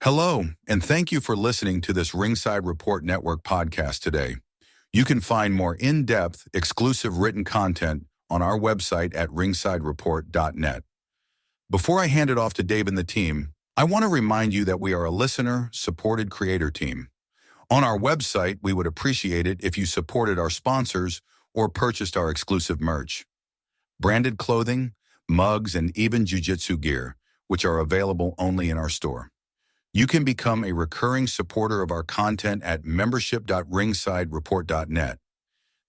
Hello, and thank you for listening to this Ringside Report Network podcast today. You can find more in-depth, exclusive written content on our website at ringsidereport.net. Before I hand it off to Dave and the team, I want to remind you that we are a listener-supported creator team. On our website, we would appreciate it if you supported our sponsors or purchased our exclusive merch. Branded clothing, mugs, and even jiu-jitsu gear, which are available only in our store. You can become a recurring supporter of our content at membership.ringsidereport.net.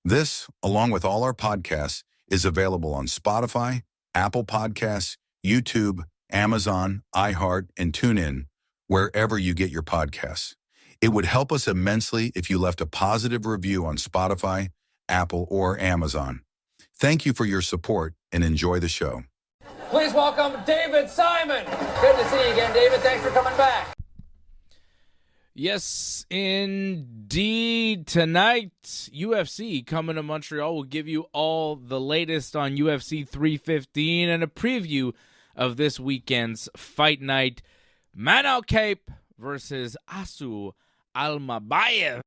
This, along with all our podcasts, is available on Spotify, Apple Podcasts, YouTube, Amazon, iHeart, and TuneIn, wherever you get your podcasts. It would help us immensely if you left a positive review on Spotify, Apple, or Amazon. Thank you for your support and enjoy the show. Please welcome David Simon. Good to see you again, David. Thanks for coming back. Yes, indeed. Tonight, UFC coming to Montreal. We'll give you all the latest on UFC 315 and a preview of this weekend's fight night. Manel Kape versus Asu Almabayev.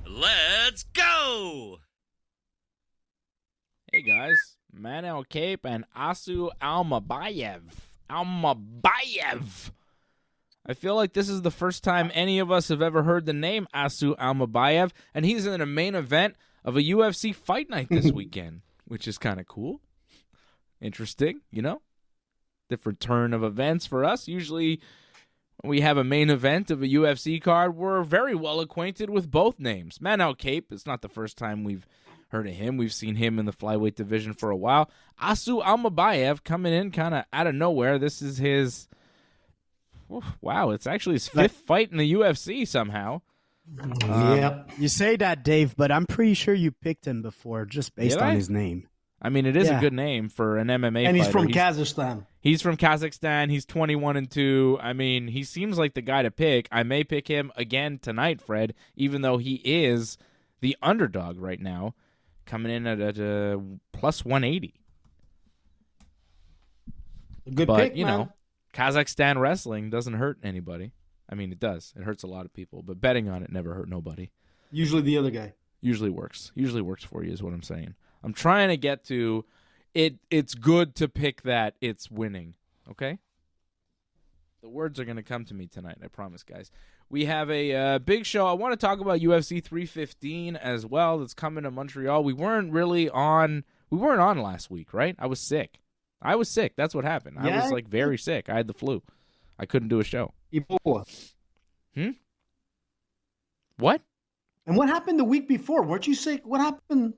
Let's go! Hey guys, Manel Kape and Asu Almabayev. I feel like this is the first time any of us have ever heard the name Asu Almabayev, and he's in a main event of a UFC fight night this weekend, which is kind of cool. Interesting, you know? Different turn of events for us. Usually when we have a main event of a UFC card, we're very well acquainted with both names. Manel Kape, it's not the first time we've heard of him. We've seen him in the flyweight division for a while. Asu Almabayev coming in kind of out of nowhere. This is his... Wow, it's actually his fifth fight in the UFC somehow. Yep. You say that, Dave, but I'm pretty sure you picked him before just based on his name. I mean, it is a good name for an MMA fighter. And he's from Kazakhstan. He's from Kazakhstan. He's 21-2. I mean, he seems like the guy to pick. I may pick him again tonight, Fred, even though he is the underdog right now, coming in at a plus 180. Good but, pick, you man. know, Kazakhstan wrestling doesn't hurt anybody. I mean, it does. It hurts a lot of people, but betting on it never hurt nobody. Usually the other guy. Usually works. Usually works for you is what I'm saying. I'm trying to get to it. It's good to pick that it's winning, okay? The words are going to come to me tonight, I promise, guys. We have a big show. I want to talk about UFC 315 as well. That's coming to Montreal. We weren't on last week, right? I was sick. That's what happened. I was like very sick. I had the flu. I couldn't do a show. Ebola. What? And what happened the week before? Weren't you sick? What happened?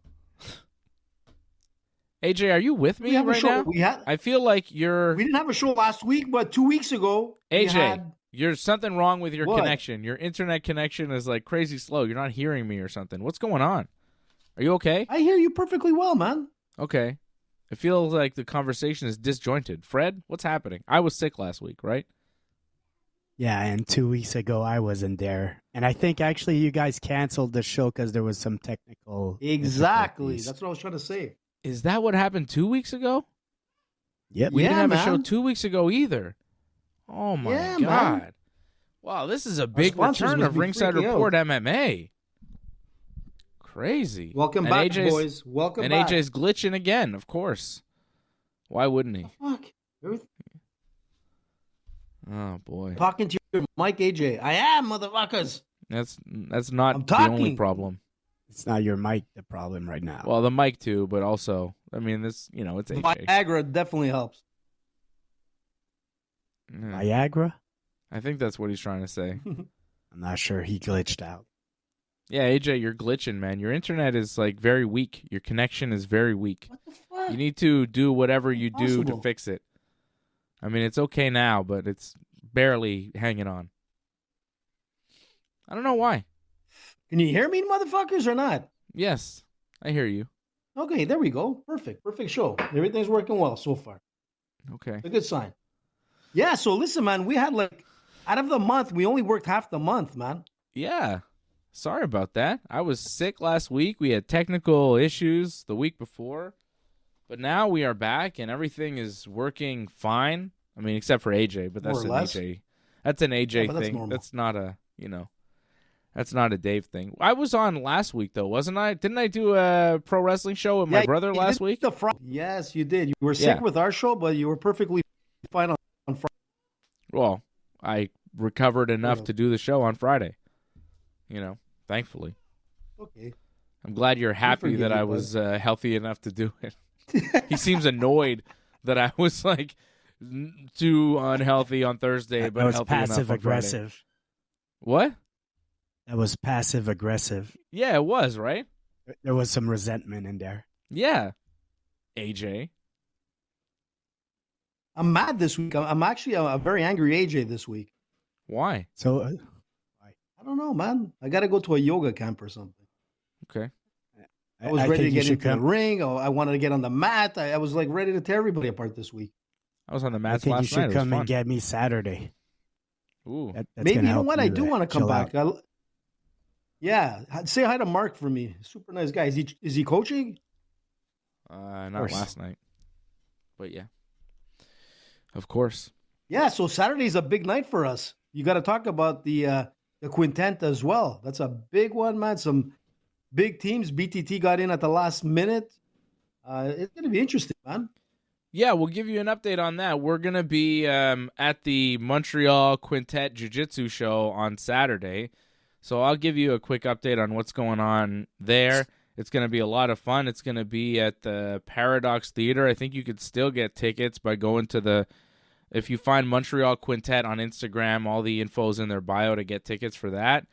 AJ, are you with me right now? I feel like we didn't have a show last week, but 2 weeks ago. AJ, there's something wrong with your connection. Your internet connection is like crazy slow. You're not hearing me or something. What's going on? Are you okay? I hear you perfectly well, man. Okay. It feels like the conversation is disjointed. Fred, what's happening? I was sick last week, right? Yeah, and 2 weeks ago I wasn't there. And I think actually you guys canceled the show because there was some technical Exactly. That's what I was trying to say. Is that what happened 2 weeks ago? Yep. We didn't have a show 2 weeks ago either. Oh, my God. Man. Wow, this is a big return of Ringside Report MMA. Crazy. Welcome back, boys. Welcome back. And AJ's glitching again, of course. Why wouldn't he? Fuck. Oh, boy. Talking to your mic, AJ. I am, motherfuckers. That's not the only problem. It's not your mic the problem right now. Well, the mic too, but also, I mean, this, you know, it's AJ. Viagra definitely helps. Viagra? I think that's what he's trying to say. I'm not sure. He glitched out. Yeah, AJ, you're glitching, man. Your internet is like very weak. Your connection is very weak. What the fuck? You need to do whatever you do to fix it. I mean, it's okay now, but it's barely hanging on. I don't know why. Can you hear me, motherfuckers, or not? Yes, I hear you. Okay, there we go. Perfect show. Everything's working well so far. Okay. It's a good sign. Yeah, so listen, man, we had out of the month, we only worked half the month, man. Yeah. Sorry about that. I was sick last week. We had technical issues the week before. But now we are back and everything is working fine. I mean, except for AJ, but that's More an or less. AJ. That's an AJ but that's thing. normal. That's not a that's not a Dave thing. I was on last week though, wasn't I? Didn't I do a pro wrestling show with my brother you last did week? Yes, you did. You were sick Yeah. with our show, but you were perfectly fine on Friday. Well, I recovered enough Yeah. to do the show on Friday. Thankfully. Okay. I'm glad you're happy forgive that you, I bud. was healthy enough to do it. He seems annoyed that I was like too unhealthy on Thursday, but That was healthy enough passive on Friday. aggressive. What? That was passive aggressive. Yeah, it was, right? There was some resentment in there. Yeah. AJ. I'm mad this week. I'm actually a very angry AJ this week. Why? So I don't know, man. I got to go to a yoga camp or something. Okay. I was ready to think you get should into the come. ring. I wanted to get on the mat. I was like ready to tear everybody apart this week. I was on the I mats think you last night. should It was come fun. and get me Saturday. Ooh. That's Maybe, gonna you know help what? I do want to come chill back. out. Yeah. Say hi to Mark for me. Super nice guy. Is he coaching? Not course. last night. But yeah. Of course. Yeah. So Saturday's a big night for us. You got to talk about the quintet as well. That's a big one, man. Some big teams. BTT got in at the last minute. It's going to be interesting, man. Yeah, we'll give you an update on that. We're going to be at the Montreal Quintet Jiu-Jitsu show on Saturday. So I'll give you a quick update on what's going on there. It's going to be a lot of fun. It's going to be at the Paradox Theater. I think you could still get tickets by going to if you find Montreal Quintet on Instagram, all the info's in their bio to get tickets for that.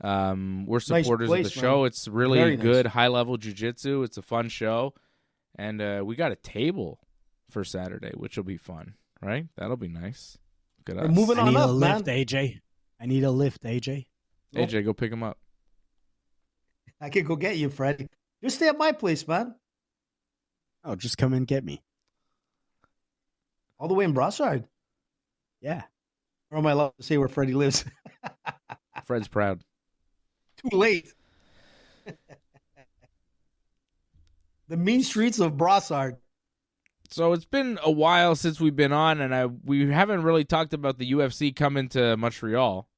We're supporters place, of the show. man. It's really Very nice. good, high-level jiu-jitsu. It's a fun show. And we got a table for Saturday, which will be fun, right? That'll be nice. Good We're us. moving I on need a up, man. lift, AJ. I need a lift, AJ. AJ, go pick him up. I can go get you, Freddie. Just stay at my place, man. Oh, just come and get me. All the way in Brossard. Yeah. Or am I allowed to say where Freddie lives? Fred's proud. Too late. The mean streets of Brossard. So it's been a while since we've been on, and we haven't really talked about the UFC coming to Montreal,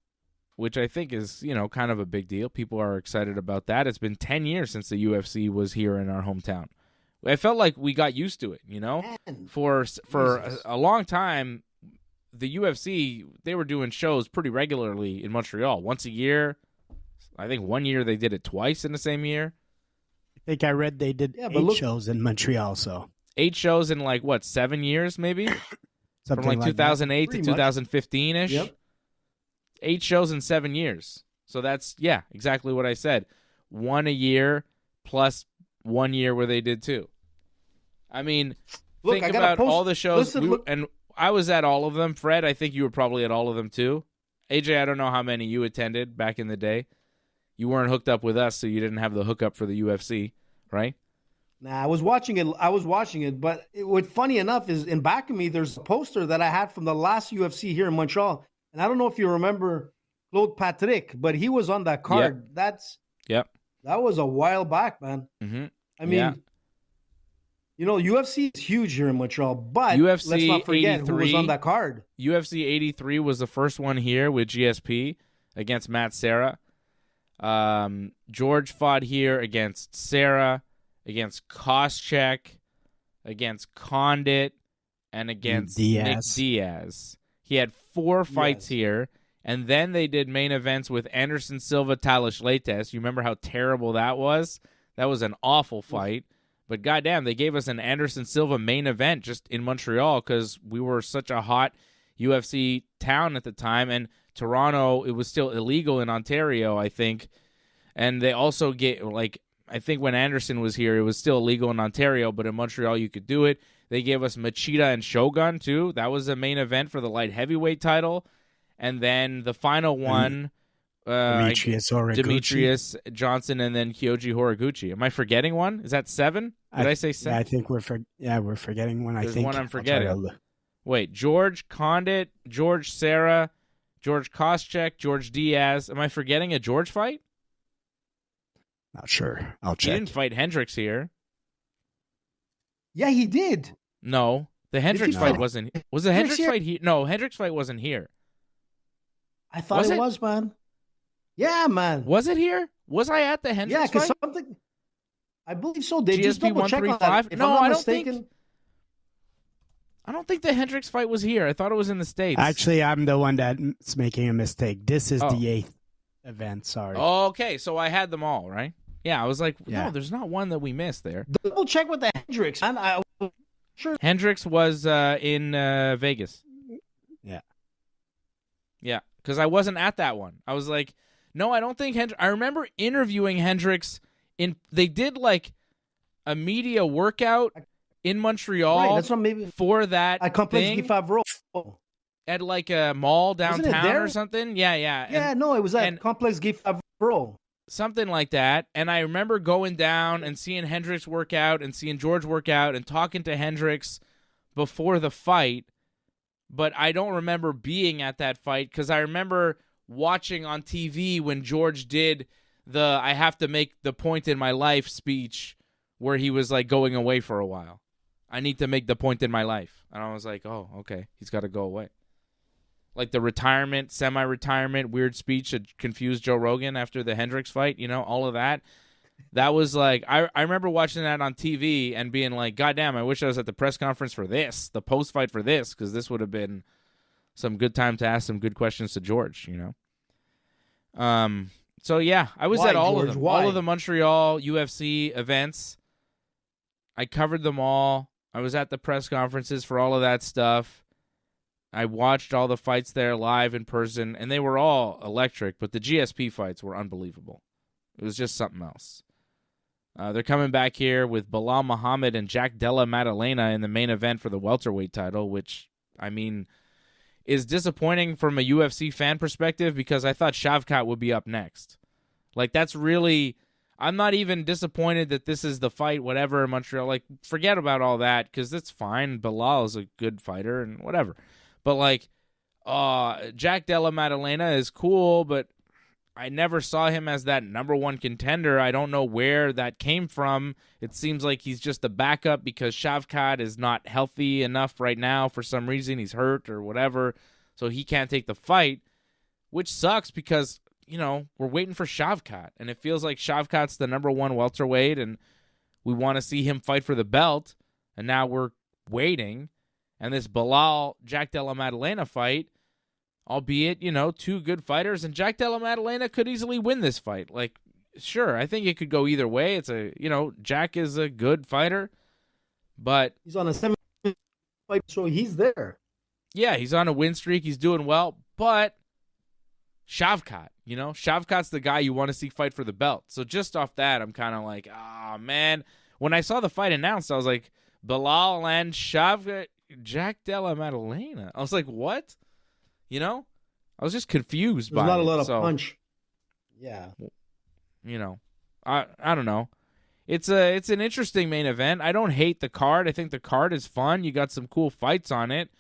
which I think is, kind of a big deal. People are excited about that. It's been 10 years since the UFC was here in our hometown. I felt like we got used to it, Man. For Jesus. a long time, the UFC, they were doing shows pretty regularly in Montreal, once a year. I think 1 year they did it twice in the same year. I think I read they did Yeah, but 8 look- shows in Montreal, so 8 shows in 7 years maybe? something From like 2008 to Pretty much. 2015-ish. Yep. 8 shows in 7 years. So that's, exactly what I said. 1 a year plus 1 year where they did 2. I mean, Look, think I gotta about post- all the shows. listen, look- And I was at all of them. Fred, I think you were probably at all of them too. AJ, I don't know how many you attended back in the day. You weren't hooked up with us, so you didn't have the hookup for the UFC, right? Nah, I was watching it, but what funny enough is in back of me, there's a poster that I had from the last UFC here in Montreal. And I don't know if you remember Claude Patrick, but he was on that card. Yep. That was a while back, man. Mm-hmm. I mean, Yeah. UFC is huge here in Montreal, but UFC let's not forget who was 83. on that card. UFC 83 was the first one here with GSP against Matt Serra. George fought here against Serra, against Koscheck, against Condit, and against Nick Diaz. Diaz. He had 4 fights Yes. here, and then they did main events with Anderson Silva, Talish Leites. You remember how terrible that was? That was an awful fight. But goddamn, they gave us an Anderson Silva main event just in Montreal because we were such a hot UFC town at the time. And Toronto, it was still illegal in Ontario, I think. And they also get, I think when Anderson was here, it was still illegal in Ontario, but in Montreal you could do it. They gave us Machida and Shogun, too. That was a main event for the light heavyweight title. And then the final one, Demetrius Horiguchi. Demetrius Johnson, and then Kyoji Horiguchi. Am I forgetting one? Is that 7? Did I say 7? Yeah, I think we're forgetting one. There's I think one I'm I'll try forgetting. to look. Wait, George Condit, George Serra, George Koscheck, George Diaz. Am I forgetting a George fight? Not sure. I'll He check. didn't fight Hendricks here. Yeah, he did. No. The Hendricks he fight fight? wasn't. Was the Hendricks fight here? No, Hendricks fight wasn't here. I thought it was, man. Yeah, man. Was it here? Was I at the Hendricks Yeah, because fight? something. I believe so. They just GSP double check on 135? that. If No, I'm not I don't mistaken, think. I don't think the Hendricks fight was here. I thought it was in the States. Actually, I'm the one that's making a mistake. This is the 8th event. Sorry. Okay, so I had them all, right? Yeah, I was like, Yeah. no, there's not one that we missed there. double check with the Hendricks, man. Sure. Hendricks was in Vegas. Yeah. Yeah, because I wasn't at that one. I was like, no, I don't think Hendricks. I remember interviewing Hendricks they did like a media workout in Montreal Right, that's what maybe for that at Complex thing Guy Favreau. at like a mall downtown there? or something. Yeah. Yeah, no, it was at Complex Guy Favreau. Something like that. And I remember going down and seeing Hendricks work out and seeing George work out and talking to Hendricks before the fight. But I don't remember being at that fight because I remember watching on TV when George did the I have to make the point in my life speech where he was like going away for a while. I need to make the point in my life. And I was like, oh, okay. He's got to go away. Like the retirement, semi-retirement, weird speech that confused Joe Rogan after the Hendricks fight, all of that. That was like, I remember watching that on TV and being like, God damn, I wish I was at the press conference for this, the post-fight for this, because this would have been some good time to ask some good questions to George, So, yeah, I was at all of them. All of the Montreal UFC events. I covered them all. I was at the press conferences for all of that stuff. I watched all the fights there live in person, and they were all electric, but the GSP fights were unbelievable. It was just something else. They're coming back here with Bilal Muhammad and Jack Della Maddalena in the main event for the welterweight title, which, I mean, is disappointing from a UFC fan perspective because I thought Shavkat would be up next. Like, that's really... I'm not even disappointed that this is the fight, whatever, in Montreal. Like, forget about all that because it's fine. Bilal is a good fighter and whatever. But, like, Jack Della Maddalena is cool, but I never saw him as that number one contender. I don't know where that came from. It seems like he's just the backup because Shavkat is not healthy enough right now for some reason. He's hurt or whatever, so he can't take the fight, which sucks because, we're waiting for Shavkat, and it feels like Shavkat's the number one welterweight, and we want to see him fight for the belt, and now we're waiting. And this Bilal Jack Della Maddalena fight, albeit, two good fighters, and Jack Della Maddalena could easily win this fight. Like, sure, I think it could go either way. It's Jack is a good fighter, but he's on a 7-fight, so he's there. Yeah, he's on a win streak. He's doing well, but Shavkat, Shavkat's the guy you want to see fight for the belt. So just off that, I'm kind of like, man. When I saw the fight announced, I was like, Bilal and Shavkat. Jack Della Maddalena. I was like, what? I was just confused by it. There's not a lot of punch. Yeah. I don't know. It's an interesting main event. I don't hate the card. I think the card is fun. You got some cool fights on it.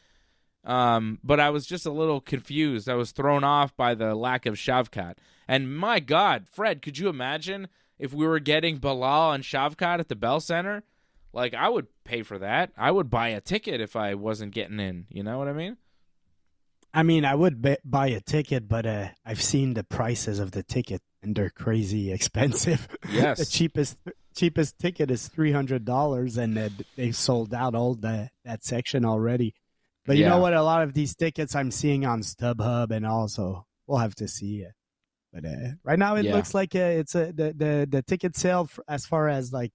But I was just a little confused. I was thrown off by the lack of Shavkat. And my God, Fred, could you imagine if we were getting Bilal and Shavkat at the Bell Center? Like, I would pay for that. I would buy a ticket if I wasn't getting in. You know what I mean? I mean, I would buy a ticket, but I've seen the prices of the ticket, and they're crazy expensive. Yes. The cheapest ticket is $300, and they've sold out all that section already. But you know what? A lot of these tickets I'm seeing on StubHub, and also we'll have to see it. But right now, it looks like it's the ticket sale as far as like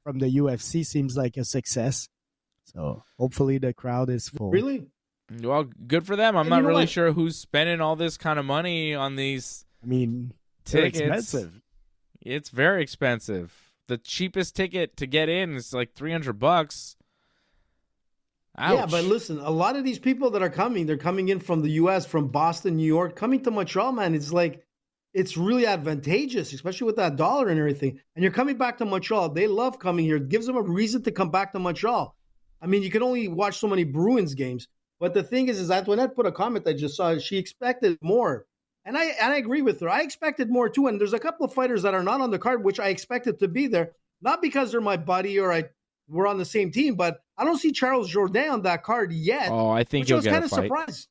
from the UFC seems like a success. So hopefully the crowd is full. Really? Well, good for them. I'm not really sure who's spending all this kind of money on these. I mean, tickets. Expensive. It's very expensive. The cheapest ticket to get in is like $300. Ouch. Yeah, but listen, a lot of these people that are coming, they're coming in from the U.S., from Boston, New York, coming to Montreal, man. It's like, it's really advantageous, especially with that dollar and everything. And you're coming back to Montreal. They love coming here. It gives them a reason to come back to Montreal. I mean, you can only watch so many Bruins games. But the thing is Antoinette put a comment I just saw. She expected more. And I agree with her. I expected more too. And there's a couple of fighters that are not on the card, which I expected to be there. Not because they're my buddy or we're on the same team, but I don't see Charles Jourdain on that card yet. Oh, I think he'll get a fight. I was kind of surprised.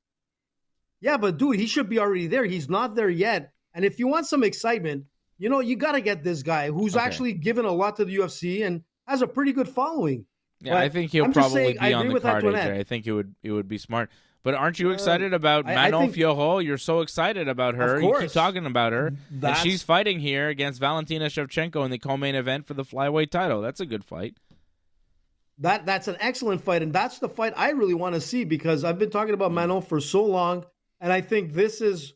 Yeah, but dude, he should be already there. He's not there yet. And if you want some excitement, you got to get this guy who's actually given a lot to the UFC and has a pretty good following. Yeah, but I think he'll probably be on the card, AJ. I think it would be smart. But aren't you excited about Manon Fiorot? You're so excited about her. You keep talking about her. And she's fighting here against Valentina Shevchenko in the co-main event for the flyweight title. That's a good fight. That's an excellent fight, and that's the fight I really want to see because I've been talking about Manon for so long, and I think this is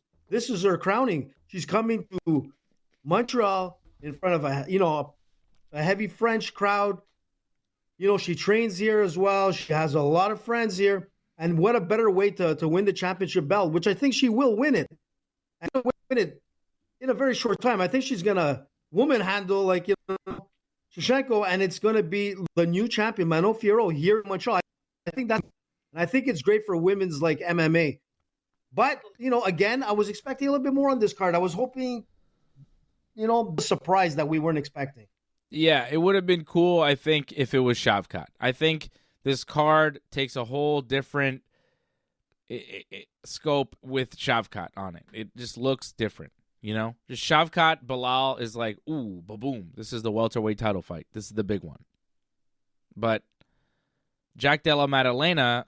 her crowning. She's coming to Montreal in front of a heavy French crowd. She trains here as well. She has a lot of friends here. And what a better way to win the championship belt, which I think she will win it. And win it in a very short time. I think she's going to woman handle Shevchenko, and it's going to be the new champion, Manon Fiorot, here in Montreal. I think it's great for women's MMA. But, again, I was expecting a little bit more on this card. I was hoping, the surprise that we weren't expecting. Yeah, it would have been cool, I think, if it was Shavkat. I think this card takes a whole different scope with Shavkat on it. It just looks different, Just Shavkat, Belal is like, ooh, ba-boom. This is the welterweight title fight. This is the big one. But Jack Della Maddalena,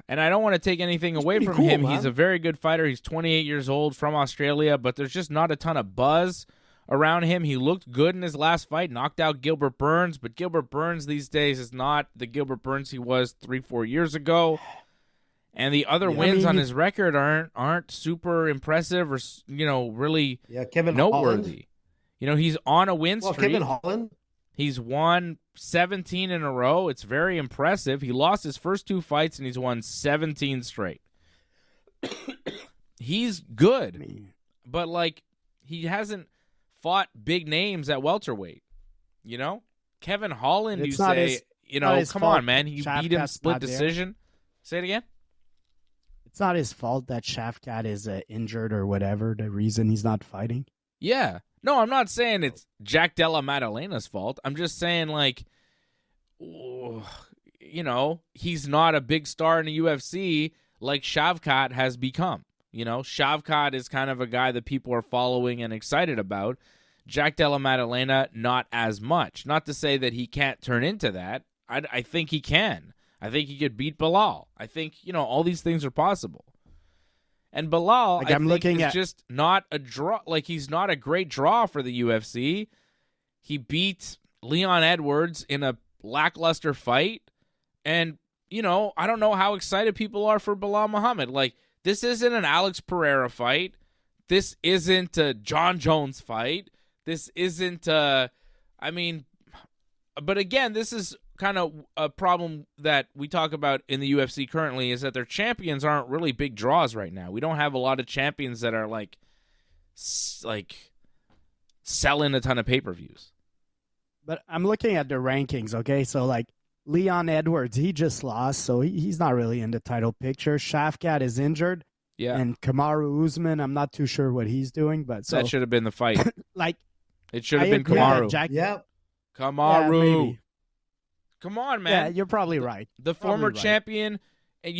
and I don't want to take anything away from him. Man. He's a very good fighter. He's 28 years old, from Australia, but there's just not a ton of buzz around him. He looked good in his last fight, knocked out Gilbert Burns, but Gilbert Burns these days is not the Gilbert Burns he was 3-4 years ago. And the other wins on his record aren't super impressive or really Kevin noteworthy. Holland. He's on a win streak. Kevin Holland. He's won 17 in a row. It's very impressive. He lost his first 2 fights and he's won 17 straight. He's good, but he hasn't fought big names at welterweight. Kevin Holland, it's you say, come on, man. He beat him split decision. Say it again. It's not his fault that Shavkat is injured or whatever, the reason he's not fighting. Yeah. No, I'm not saying it's Jack Della Maddalena's fault. I'm just saying, he's not a big star in the UFC like Shavkat has become. Shavkat is kind of a guy that people are following and excited about. Jack Della Maddalena, not as much. Not to say that he can't turn into that. I think he can. I think he could beat Belal. I think, all these things are possible. And Belal, is just not a draw. He's not a great draw for the UFC. He beat Leon Edwards in a lackluster fight. And, I don't know how excited people are for Belal Muhammad. This isn't an Alex Pereira fight. This isn't a John Jones fight. This isn't but again, this is kind of a problem that we talk about in the UFC currently is that their champions aren't really big draws right now. We don't have a lot of champions that are selling a ton of pay-per-views. But I'm looking at the rankings, okay? So Leon Edwards, he just lost, so he's not really in the title picture. Shavkat is injured. Yeah. And Kamaru Usman, I'm not too sure what he's doing, but that should have been the fight. It should have been agree, Kamaru. Kamaru. Yeah, come on, man. Yeah, you're probably right. The former champion, and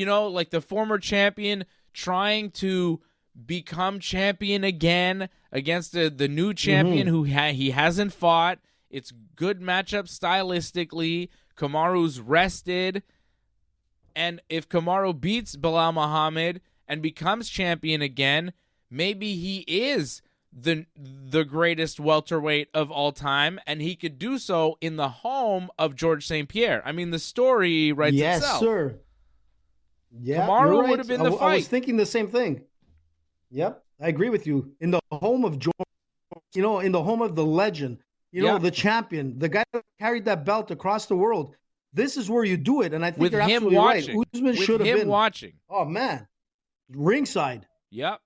the former champion trying to become champion again against the new champion who he hasn't fought. It's good matchup stylistically. Kamaru's rested. And if Kamaru beats Belal Muhammad and becomes champion again, maybe he is the greatest welterweight of all time, and he could do so in the home of George St. Pierre. I mean, the story writes itself. Yes, sir. Yeah, Kamaru would have been the fight. I was thinking the same thing. Yep, I agree with you. In the home of George, in the home of the legend, the champion, the guy that carried that belt across the world. This is where you do it, and I think with you're him absolutely watching. right. Usman should have been watching. Oh man, ringside. Yep.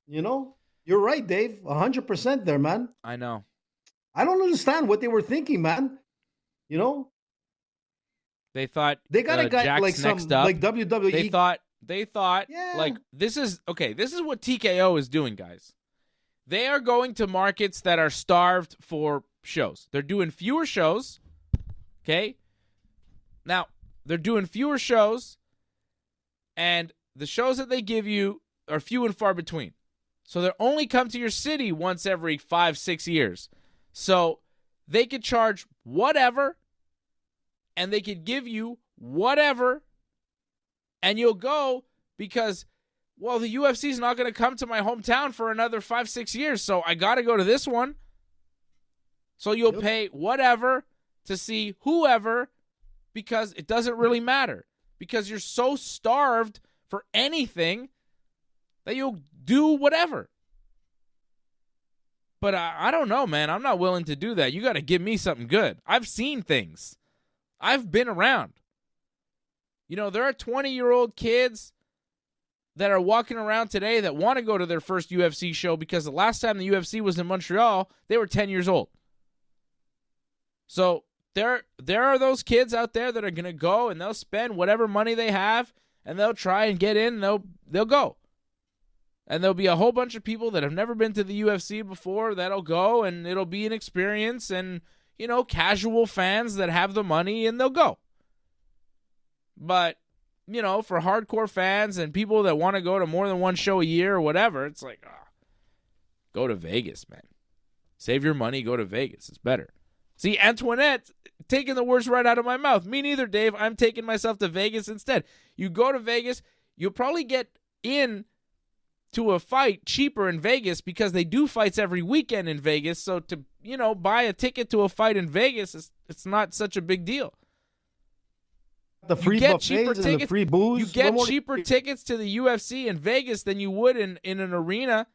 You're right, Dave. 100% there, man. I know. I don't understand what they were thinking, man. They thought they got a guy Jack's some WWE. They thought this is what TKO is doing, guys. They are going to markets that are starved for shows. They're doing fewer shows. Okay? Now, they're doing fewer shows, and the shows that they give you are few and far between. So they only come to your city once every 5-6 years. So they could charge whatever, and they could give you whatever, and you'll go because, well, the UFC is not going to come to my hometown for another 5-6 years, so I got to go to this one. So you'll pay whatever to see whoever because it doesn't really matter. Because you're so starved for anything that you'll do whatever. But I don't know, man. I'm not willing to do that. You got to give me something good. I've seen things. I've been around. You know, there are 20-year-old kids that are walking around today that want to go to their first UFC show because the last time the UFC was in Montreal, they were 10 years old. So there are those kids out there that are going to go and they'll spend whatever money they have and they'll try and get in and they'll go. And there'll be a whole bunch of people that have never been to the UFC before that'll go, and it'll be an experience, and, you know, casual fans that have the money, and they'll go. But, you know, for hardcore fans and people that want to go to more than one show a year or whatever, it's like, go to Vegas, man. Save your money, go to Vegas. It's better. See, Antoinette taking the words right out of my mouth. Me neither, Dave. I'm taking myself to Vegas instead. You go to Vegas, you'll probably get in to a fight cheaper in Vegas because they do fights every weekend in Vegas. So to, you know, buy a ticket to a fight in Vegas, it's not such a big deal. The free buffets and the free booze. You get cheaper tickets to the UFC in Vegas than you would in an arena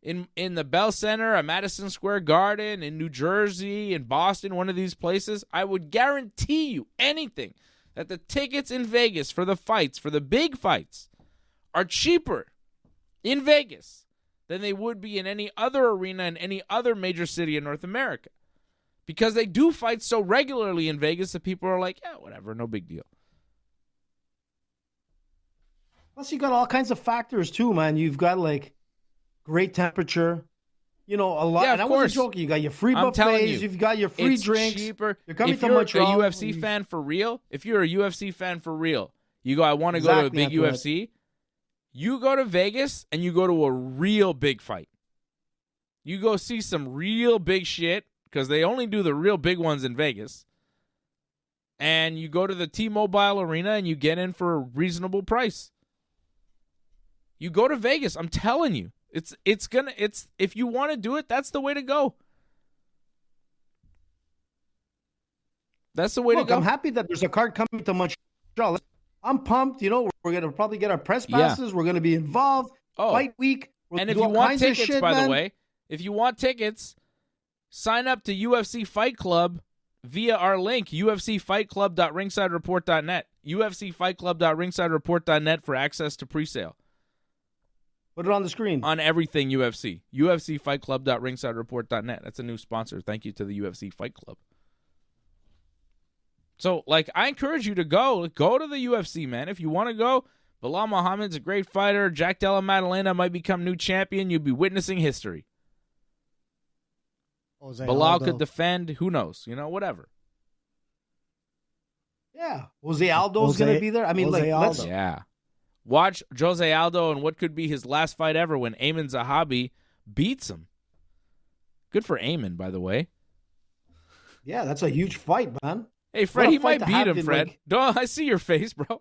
in the Bell Center, at Madison Square Garden, in New Jersey, in Boston, one of these places. I would guarantee you anything that the tickets in Vegas for the fights, for the big fights, are cheaper in Vegas than they would be in any other arena in any other major city in North America. Because they do fight so regularly in Vegas that people are like, yeah, whatever, no big deal. Plus, you got all kinds of factors too, man. You've got like great temperature, you know, a lot. Yeah, and I wasn't joking. You got your free buffets. You've got your free drinks. Cheaper. You're coming if to you're Montreal. a UFC fan for real, if you're a UFC fan for real, you go, I want to go to a big UFC. You go to Vegas and you go to a real big fight. You go see some real big shit because they only do the real big ones in Vegas. And you go to the T-Mobile Arena and you get in for a reasonable price. You go to Vegas, I'm telling you. It's if you want to do it, that's the way to go. That's the way to go. I'm happy that there's a card coming to Montreal. I'm pumped. You know, we're going to probably get our press passes. Yeah. We're going to be involved. Fight week. And if you want tickets, by the way, if you want tickets, sign up to UFC Fight Club via our link, ufcfightclub.ringsidereport.net. ufcfightclub.ringsidereport.net for access to presale. Put it on the screen. On everything UFC. ufcfightclub.ringsidereport.net. That's a new sponsor. Thank you to the UFC Fight Club. So, like, I encourage you to go. Go to the UFC, man. If you want to go, Bilal Muhammad's a great fighter. Jack Della Maddalena might become new champion. You'll be witnessing history. Bilal could defend. Who knows? You know, whatever. Yeah. Jose Aldo's going to be there. I mean, let's... Yeah. Watch Jose Aldo and what could be his last fight ever when Ayman Zahabi beats him. Good for Ayman, by the way. Yeah, that's a huge fight, man. Hey, Fred, he might beat him, Fred. I see your face, bro.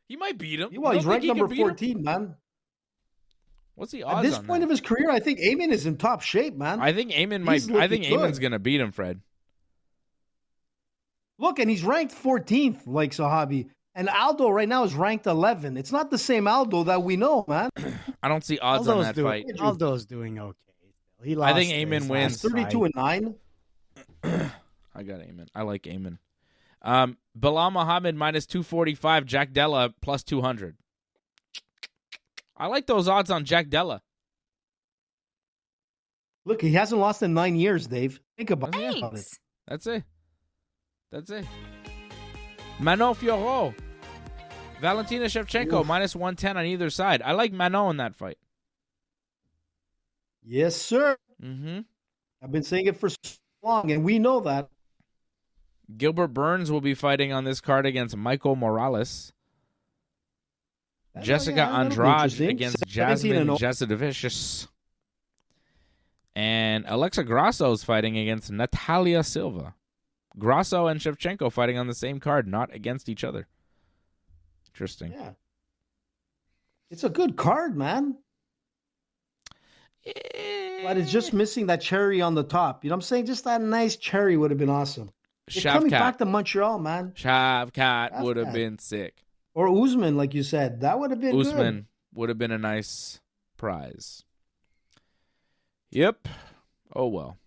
He might beat him. Well, he's ranked number 14, man. What's the odds at this point of his career? I think Ayman is in top shape, man. I think Ayman's going to beat him, Fred. Look, and he's ranked 14th, like Zahabi. And Aldo right now is ranked 11. It's not the same Aldo that we know, man. I don't see odds on that fight. Aldo's doing okay. He lost. I think Ayman wins. 32-9. I got Ayman. I like Ayman. Bilal Muhammad minus 245. Jack Della plus 200. I like those odds on Jack Della. Look, he hasn't lost in 9 years, Dave. Think about it. That's it. Manon Fiorot. Valentina Shevchenko, minus 110 on either side. I like Manon in that fight. Yes, sir. Mm-hmm. I've been saying it for so long, and we know that. Gilbert Burns will be fighting on this card against Michael Morales. Jessica Andrade against Jasmine Jasudavicius. And Alexa Grasso is fighting against Natalia Silva. Grasso and Shevchenko fighting on the same card, not against each other. Interesting. Yeah. It's a good card, man. But it's just missing that cherry on the top. You know what I'm saying? Just that nice cherry would have been awesome. Coming back to Montreal, man. Shavkat would have been sick. Or Usman, like you said. That would have been Usman good. Would have been a nice prize. Yep. Oh, well.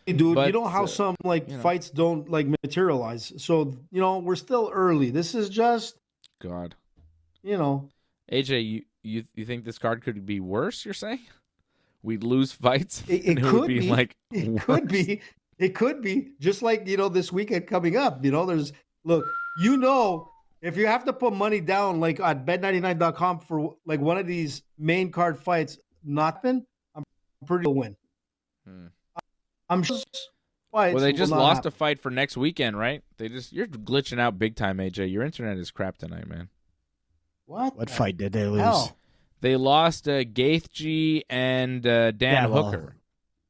Hey, dude, you know how some fights don't materialize. So, we're still early. This is just God. AJ, you think this card could be worse, you're saying? We'd lose fights? It could be. It could be. It could be. Just like, this weekend coming up. If you have to put money down at bet99.com for one of these main card fights, I'm pretty sure win. I'm sure. Well, they just lost a fight for next weekend, right? You're glitching out big time, AJ. Your internet is crap tonight, man. What fight did they lose? Hell? They lost Gaethje and Dan Hooker.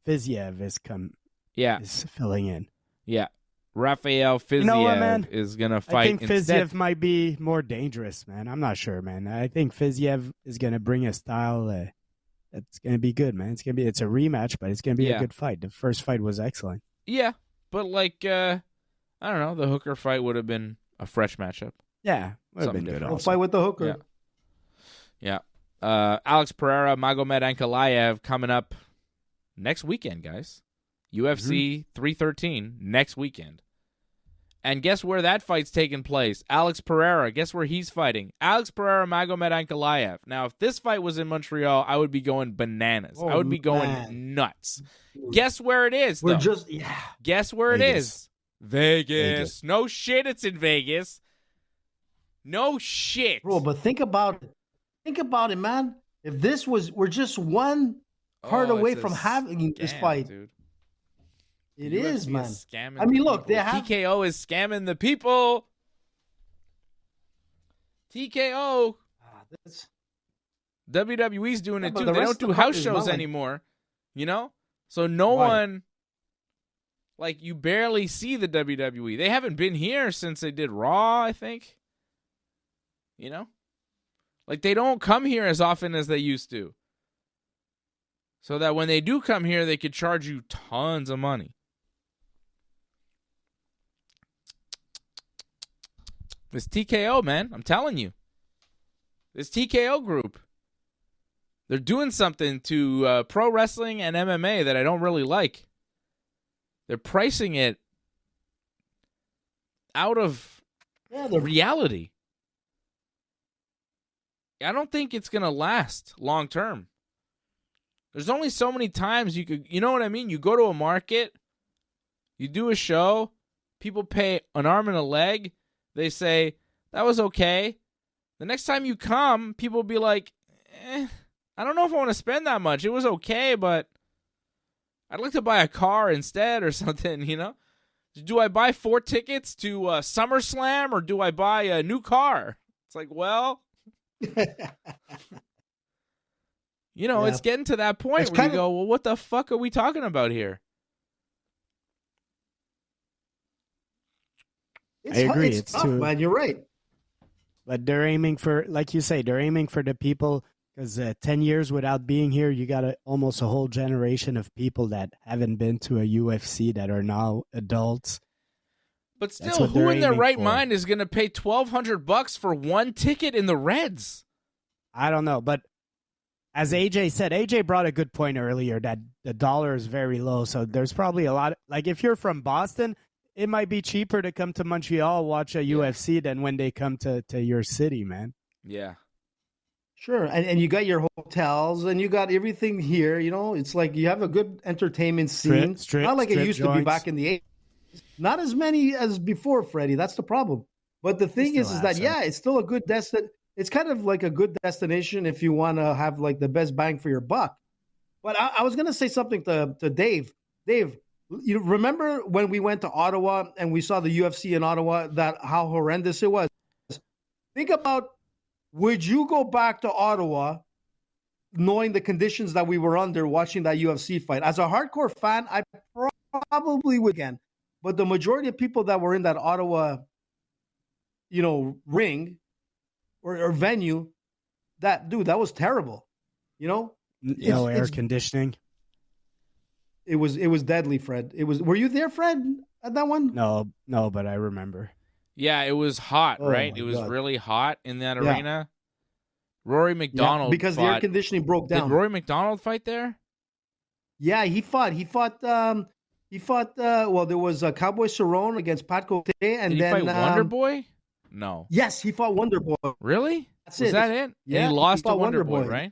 Fiziev is filling in. Yeah. Rafael Fiziev is going to fight. I think Fiziev might be more dangerous, man. I'm not sure, man. I think Fiziev is going to bring a style that's going to be good, man. It's a rematch, but it's going to be a good fight. The first fight was excellent. Yeah, but I don't know, the Hooker fight would have been a fresh matchup. Yeah, would have been good. Also. Fight with the Hooker. Yeah. Alex Pereira, Magomed Ankalaev coming up next weekend, guys. UFC 313 next weekend. And guess where that fight's taking place? Alex Pereira. Guess where he's fighting? Alex Pereira, Magomed Ankalaev. Now, if this fight was in Montreal, I would be going bananas. I would be going nuts. Guess where it is, though? Guess where it is? Vegas. No shit, it's in Vegas. No shit. Bro, but think about it. Think about it, man. If we're just one part away from having this fight. Dude. It is, man. I mean, look, TKO is scamming the people. TKO. WWE's doing it too. They don't do house shows anymore, So no one, you barely see the WWE. They haven't been here since they did Raw, I think. They don't come here as often as they used to. So that when they do come here, they could charge you tons of money. This TKO, man, I'm telling you. This TKO group. They're doing something to pro wrestling and MMA that I don't really like. They're pricing it out of reality. I don't think it's going to last long term. There's only so many times you could, you know what I mean? You go to a market, you do a show, people pay an arm and a leg. They say, that was okay. The next time you come, people will be like, I don't know if I want to spend that much. It was okay, but I'd like to buy a car instead or something, Do I buy 4 tickets to SummerSlam or do I buy a new car? It's like, well, it's getting to that point where you go, well, what the fuck are we talking about here? I agree. It's tough, man. You're right. But they're aiming for, like you say, they're aiming for the people because 10 years without being here, you got almost a whole generation of people that haven't been to a UFC that are now adults. But still, who in their right mind is going to pay $1,200 for one ticket in the Reds? I don't know. But as AJ said, AJ brought a good point earlier that the dollar is very low. So there's probably a lot. If you're from Boston, it might be cheaper to come to Montreal, watch a UFC than when they come to your city, man. Yeah. Sure. And you got your hotels and you got everything here. It's like you have a good entertainment scene. Not like it used to be back in the 80s. Not as many as before, Freddie. That's the problem. But the thing is that, it's still a good destination. It's kind of like a good destination if you want to have the best bang for your buck. But I was going to say something to Dave. Dave, You remember when we went to Ottawa and we saw the UFC in Ottawa, that how horrendous it was? Think about, would you go back to Ottawa knowing the conditions that we were under watching that UFC fight? As a hardcore fan, I probably would again. But the majority of people that were in that Ottawa, ring or venue, that was terrible. No air conditioning. It was deadly, Fred. Were you there, Fred, at that one? No, but I remember. Yeah, it was hot, right? My It was God. really hot in that arena. Rory McDonald because the air conditioning broke down. Did Rory McDonald fight there? Yeah, he fought. Well, there was Cowboy Cerrone against Pat Cote, and Did he then fight Wonder Boy? No. Yes, he fought Wonder Boy. Really? That's Was it. that it? Yeah, And he lost to fought Wonder Wonder Boy, Boy. right?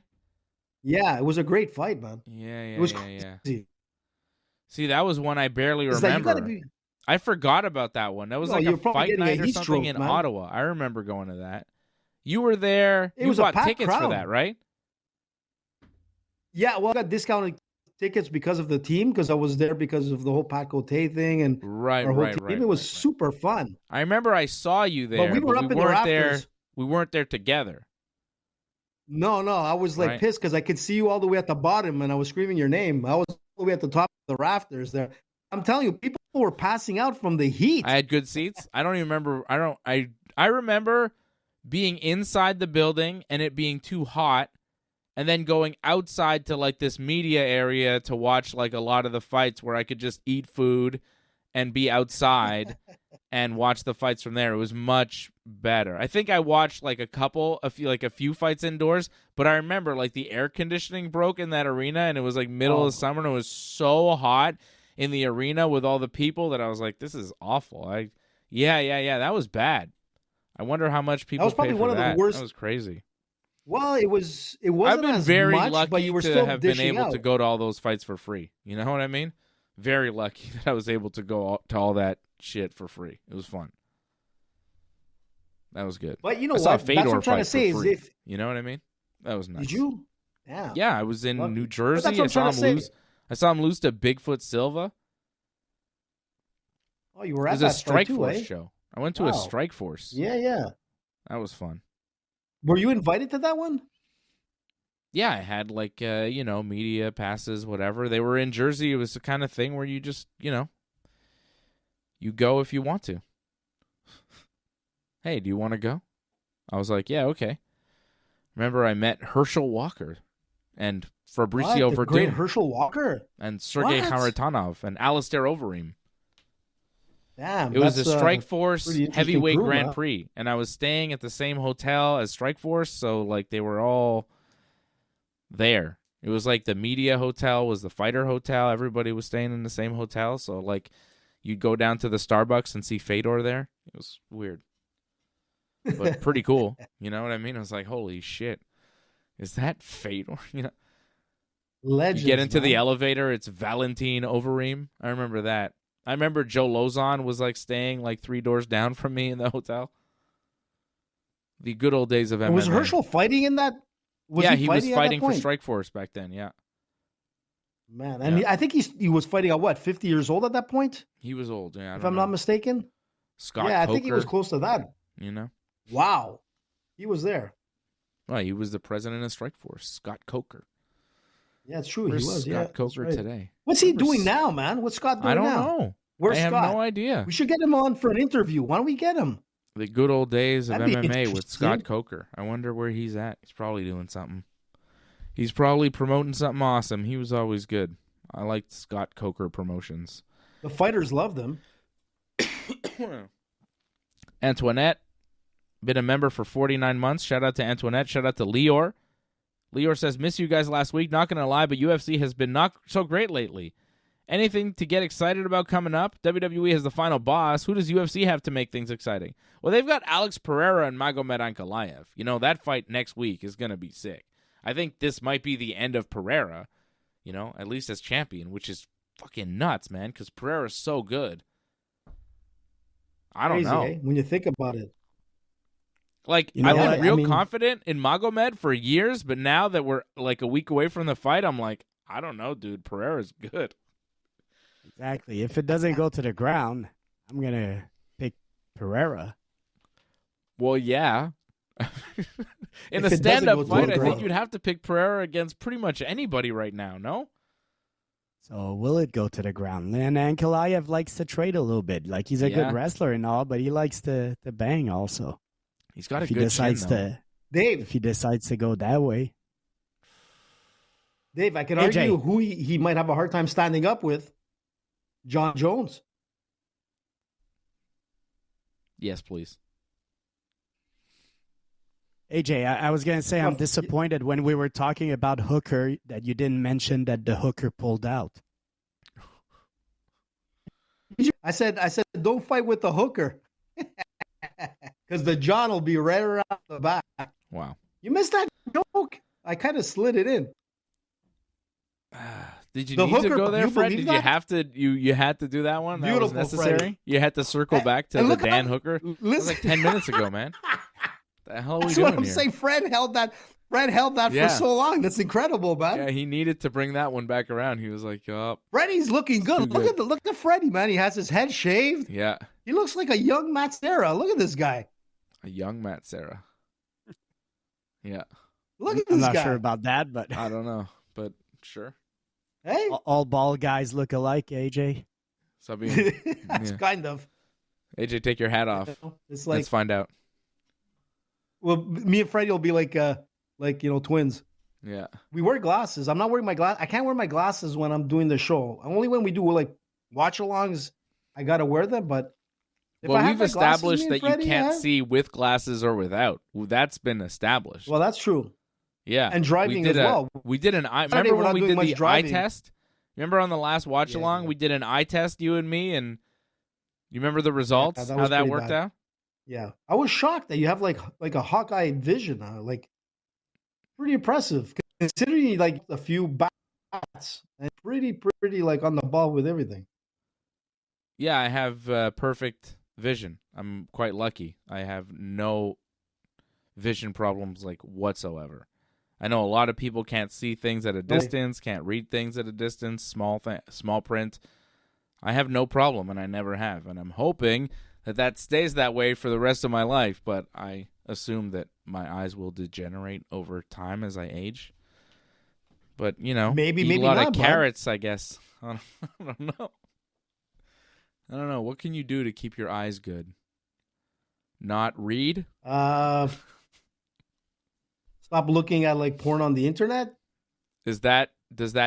Yeah, it was a great fight, man. Yeah. It was yeah. crazy. See, that was one I barely It's like, you remember. gotta be- I forgot about that one. That was No, like you're a probably fight getting a night or heat something stroke, in man. Ottawa. I remember going to that. You were there. It You was a bought packed tickets for crowd. that, right? Yeah, well, I got discounted tickets because of the team, because I was there because of the whole Pat Cote thing and Right, our whole right, team. right. It was right. super fun. I remember I saw you there, But we were up in the weren't there. rafters. We weren't there together. No, I was like Right. pissed because I could see you all the way at the bottom, and I was screaming your name. I was all the way at the top of the rafters there. I'm telling you, people were passing out from the heat. I had good seats. I don't even remember. I remember being inside the building and it being too hot, and then going outside to like this media area to watch like a lot of the fights where I could just eat food and be outside and watch the fights from there. It was much better. I think I watched like a few fights indoors, but I remember like the air conditioning broke in that arena, and it was like middle of summer, and it was so hot in the arena with all the people that I was like, this is awful. Yeah, that was bad. I wonder how much people was probably paid for one of the that. worst- That was crazy. Well, it wasn't I've been as very much, lucky but you were to still have been dishing able out. to go to all those fights for free. You know what I mean? Very lucky that I was able to go to all that shit for free. It was fun. That was good. But you know I saw what? a Fedor That's what I'm trying fight to say for is free. if You know what I mean? That was nice. did you? Yeah. Yeah, I was in Lucky. New But Jersey. that's what I'm I saw trying him to say. lose. I saw him lose to Bigfoot Silva. Oh, you were It at was a that fight Strike too, Force eh? show. I went to a Wow. Strike Force. Yeah. That was fun. Were you invited to that one? Yeah, I had like media passes, whatever. They were in Jersey. It was the kind of thing where you just, you go if you want to. Hey, do you want to go? I was like, yeah, okay. Remember, I met Herschel Walker and Fabricio What? The great Verdun Herschel Walker. and Sergey What? Kharitonov and Alistair Overeem. Damn. It was that's, a Strike Force pretty interesting heavyweight crew, Grand huh? Prix, and I was staying at the same hotel as Strike Force, so like they were all there. It was like the media hotel was the fighter hotel. Everybody was staying in the same hotel, so like you'd go down to the Starbucks and see Fedor there. It was weird, but pretty cool. You know what I mean? I was like, holy shit, is that Fedor? Legends, You get into the man. elevator, it's Valentin Overeem. I remember that. I remember Joe Lozon was like staying like 3 doors down from me in the hotel. The good old days of MMA. And was Herschel fighting in that? He was at that fighting for point? Strike Force back then. Yeah, Man, and Yeah. I think he was fighting at what, 50 years old at that point, he was old. Yeah, I if don't I'm know. not mistaken. Scott yeah, I Coker, think he was close to that. You know, Wow, he was there. well, he was the president of Strike Force. Scott Coker. Yeah, it's true. Where's he was. Scott yeah, that's Coker right. today? What's he Where's- doing now, man? What's Scott doing I don't now? know. Where's I have Scott? no idea. We should get him on for an interview. Why don't we get him? The good old days of That'd be MMA with interesting. Scott Coker. I wonder where he's at. He's probably doing something. He's probably promoting something awesome. He was always good. I liked Scott Coker promotions. The fighters loved him. Antoinette, been a member for 49 months. Shout out to Antoinette. Shout out to Lior. Lior says, miss you guys last week. Not going to lie, but UFC has been not so great lately. Anything to get excited about coming up? WWE has the final boss. Who does UFC have to make things exciting? Well, they've got Alex Pereira and Magomed Ankalaev. That fight next week is going to be sick. I think this might be the end of Pereira, at least as champion, which is fucking nuts, man, because Pereira's so good. I don't Crazy, know. eh? When you think about it. Like, You know I've what? been I real mean- confident in Magomed for years, but now that we're like a week away from the fight, I'm like, I don't know, dude. Pereira's good. Exactly. If it doesn't go to the ground, I'm going to pick Pereira. Well, yeah. In a stand-up fight, I think you'd have to pick Pereira against pretty much anybody right now, no? So will it go to the ground? And Ankalaev likes to trade a little bit. Like, he's a good wrestler and all, but he likes to bang also. He's got a good chin, though. Dave, if he decides to go that way. Dave, I could argue who he might have a hard time standing up with. John Jones. Yes, please. AJ, I was going to say I'm disappointed when we were talking about Hooker that you didn't mention that the Hooker pulled out. I said, don't fight with the Hooker. Because the John will be right around the back. Wow. You missed that joke. I kind of slid it in. Did you need to go there, Fred? Did you have to? You had to do that one? That Beautiful, was necessary? Freddie. You had to circle back to the Dan Hooker? That was like 10 minutes ago, man. The hell are we doing here? That's what I'm saying. Fred held that for so long. That's incredible, man. Yeah, he needed to bring that one back around. He was like, oh. Freddie's looking good. Look at Freddie, man. He has his head shaved. Yeah. He looks like a young Matt Serra. Look at this guy. A young Matt Serra. Yeah. Look at this guy. I'm not sure about that, but I don't know, but sure. Hey, all bald guys look alike, AJ. So I mean, that's kind of. AJ, take your hat off. It's like, let's find out. Well, me and Freddie will be like twins. Yeah. We wear glasses. I'm not wearing my glass. I can't wear my glasses when I'm doing the show. Only when we do like watch-alongs, I gotta wear them. But we've established that you can't see with glasses or without. That's been established. Well, that's true. Yeah, and driving as well. We did an eye. Remember when we did the eye test? Remember on the last watch along, we did an eye test, you and me, and you remember the results? How that worked out? Yeah, I was shocked that you have like a Hawkeye vision. Like, pretty impressive considering like a few bats and pretty like on the ball with everything. Yeah, I have perfect vision. I'm quite lucky. I have no vision problems like whatsoever. I know a lot of people can't see things at a distance, can't read things at a distance, small print. I have no problem, and I never have. And I'm hoping that stays that way for the rest of my life, but I assume that my eyes will degenerate over time as I age. But, maybe eat a lot not, of carrots, I guess. I don't know. I don't know. What can you do to keep your eyes good? Not read? Stop looking at like porn on the internet. Does that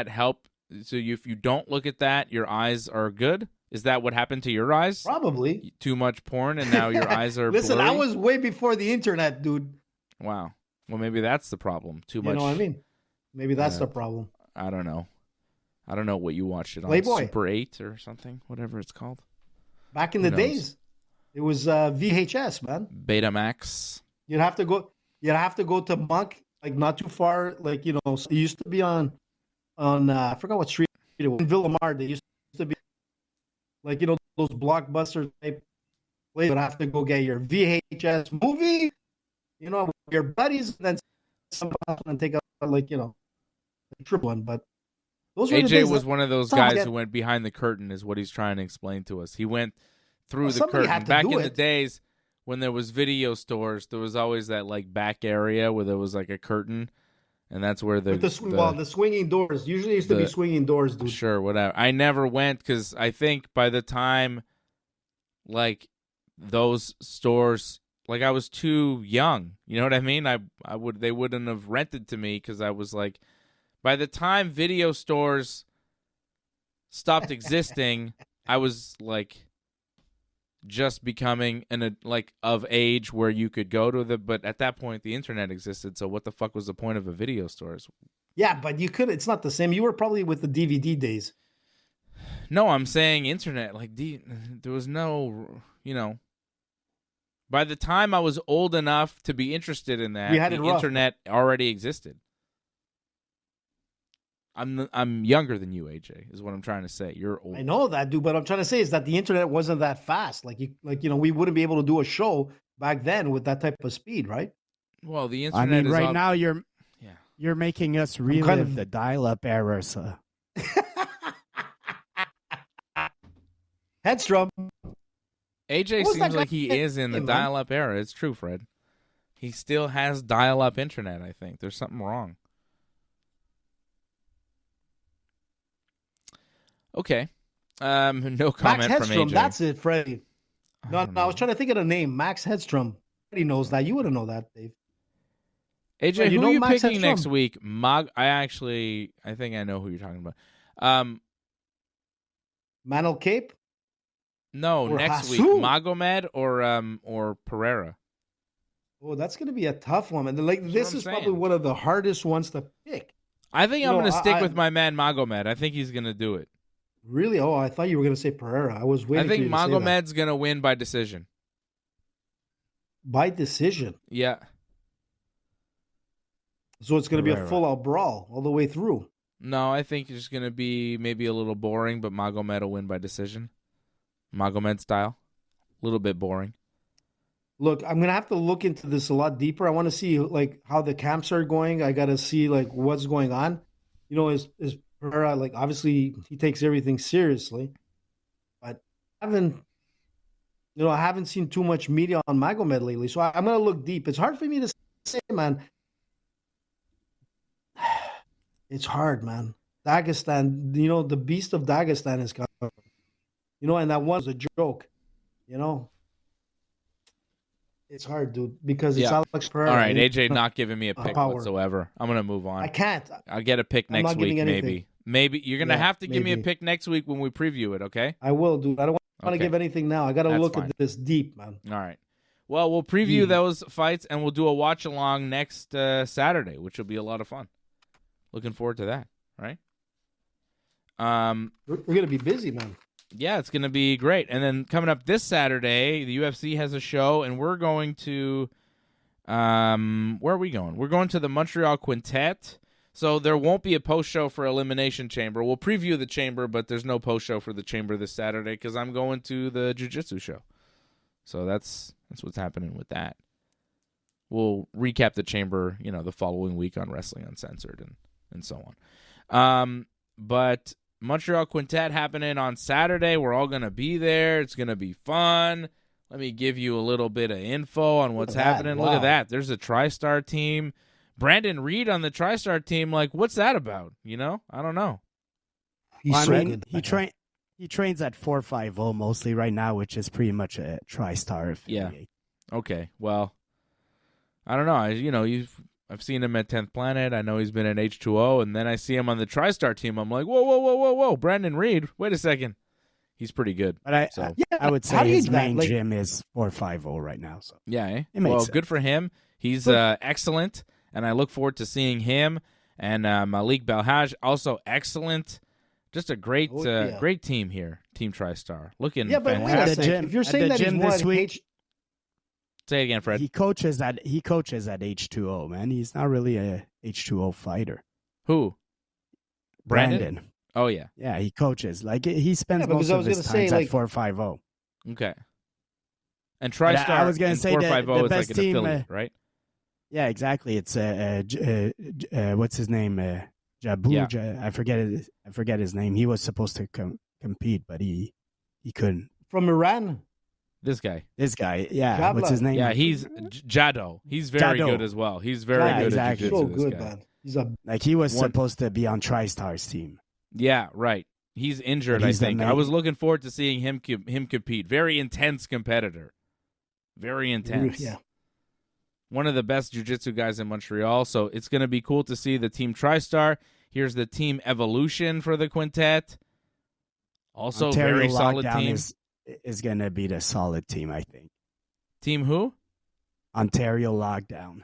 help? So if you don't look at that, your eyes are good? Is that what happened to your eyes? Probably. Too much porn and now your eyes are Listen, blurry? I was way before the internet, dude. Wow. Well, maybe that's the problem. Too much. You know what I mean? Maybe that's the problem. I don't know. I don't know what you watched it on. Playboy. Super 8 or something, whatever it's called. Back in the days, it was VHS, man. Betamax. You'd have to go to Monk, like not too far. Like, it used to be on I forgot what street it was. In Villamar, they used to be like, those blockbuster type places. You'd have to go get your VHS movie, with your buddies, and then and take a trip one. But those were AJ was one of those guys who went behind the curtain, is what he's trying to explain to us. He went through the curtain. Back in the days when there was video stores, there was always that like back area where there was like a curtain, and that's where the swinging doors. Usually used to be swinging doors, dude. Sure, whatever. I never went because I think by the time like those stores, like I was too young. You know what I mean? They wouldn't have rented to me because I was like, by the time video stores stopped existing, I was like just becoming of age where you could go to but at that point the internet existed, so what the fuck was the point of a video store? Yeah, but it's not the same. You were probably with the DVD days. No, I'm saying internet, there was no, by the time I was old enough to be interested in that, the internet already existed. I'm younger than you, AJ, is what I'm trying to say. You're old. I know that, dude, but what I'm trying to say is that the internet wasn't that fast. We wouldn't be able to do a show back then with that type of speed, right? Well, the internet is right now you're making us relive the dial-up era, so. Hedstrom. AJ What was that seems like guy's he name, is in the man? dial-up era. It's true, Fred. He still has dial-up internet, I think. There's something wrong. Okay. No comment Max from Hedstrom. AJ. That's it, Freddie. No, don't I was know. trying to think of the name. Max Hedstrom. Freddie knows that. You wouldn't know that, Dave. AJ, Fred, you who know are you Max picking Hedstrom? next week? I think I know who you're talking about. Manel Cape? No, Or next week, Hasu? Magomed or Pereira. Oh, that's going to be a tough one. And like, That's this what I'm is probably saying. one of the hardest ones to pick. I think You I'm know, going to stick I- with my man Magomed. I think he's going to do it. Really? Oh, I thought you were going to say Pereira. I was waiting I think for you to say that. Magomed's going to win by decision. By decision. Yeah. So it's going to be a Pereira. full-out brawl all the way through. No, I think it's going to be maybe a little boring, but Magomed will win by decision. Magomed style. A little bit boring. Look, I'm going to have to look into this a lot deeper. I want to see like how the camps are going. I got to see like what's going on. You know, is Pereira, like, obviously he takes everything seriously, but I haven't seen too much media on Magomed lately. So I'm going to look deep. It's hard for me to say, man. It's hard, man. Dagestan, the beast of Dagestan is coming. And that was a joke, It's hard, dude, because it's Yeah. Alex Pereira. All right, AJ not giving me a pick power. whatsoever. I'm going to move on. I can't. I'll get a pick I'm next not week, giving anything. maybe. Maybe you're going to Yeah, have to give me a maybe. pick next week when we preview it, okay? I will, dude. I don't want to Okay. give anything now. I got to That's look fine. at this deep, man. All right. Well, we'll preview Yeah. those fights, and we'll do a watch-along next Saturday, which will be a lot of fun. Looking forward to that, right? We're going to be busy, man. Yeah, it's going to be great. And then coming up this Saturday, the UFC has a show, and we're going to where are we going? We're going to the Montreal Quintet. So there won't be a post-show for Elimination Chamber. We'll preview the Chamber, but there's no post-show for the Chamber this Saturday because I'm going to the Jiu-Jitsu show. So that's what's happening with that. We'll recap the Chamber, the following week on Wrestling Uncensored and so on. But Montreal Quintet happening on Saturday. We're all going to be there. It's going to be fun. Let me give you a little bit of info on what's Look at that. happening. Wow. Look at that. There's a TriStar team. Brandon Reed on the TriStar team. Like, what's that about? I don't know. He's Well, I so mean, good. he trains at 450 mostly right now, which is pretty much a TriStar affiliate. Okay, well, I don't know. I've seen him at 10th Planet. I know he's been at H2O, and then I see him on the TriStar team. I'm like, whoa, Brandon Reed. Wait a second. He's pretty good. But So I would how say do you his do that? main Like- gym is 450 right now. So yeah, eh? It makes Well, sense. good for him. He's excellent, and I look forward to seeing him and Malik Belhaj, also excellent. Just a great, yeah. great team here, Team TriStar. Looking Yeah, but wait a fantastic. second. If you're at saying the that he's gym more this at week- Say it again, Fred. he coaches at H2O, man. He's not really a H2O fighter. Who? Brandon. Oh, yeah. Yeah, he coaches. Like he spends Yeah, because most I of was his gonna time say, at like- 450. Okay. And But TriStar I was gonna and say that 450 the is best like an team, affiliate, right? Yeah, exactly. It's what's his name? Jabu. Yeah. I forget his name. He was supposed to compete, but he couldn't. From Iran. This guy. This guy, yeah, Jabla. what's his name? Yeah, he's Jado. He's very Jado. good as well. He's very Yeah, good exactly. at So jiu-jitsu, good, this guy. man. He's a like he was One- supposed to be on TriStar's team. Yeah, right. He's injured, But he's I the think. main- I was looking forward to seeing him compete. Very intense competitor. Very intense. Yeah. One of the best jiu-jitsu guys in Montreal, so it's going to be cool to see the Team TriStar. Here's the Team Evolution for the quintet. Also, Ontario very solid Lockdown team. is going to be the solid team, I think. Team who? Ontario Lockdown.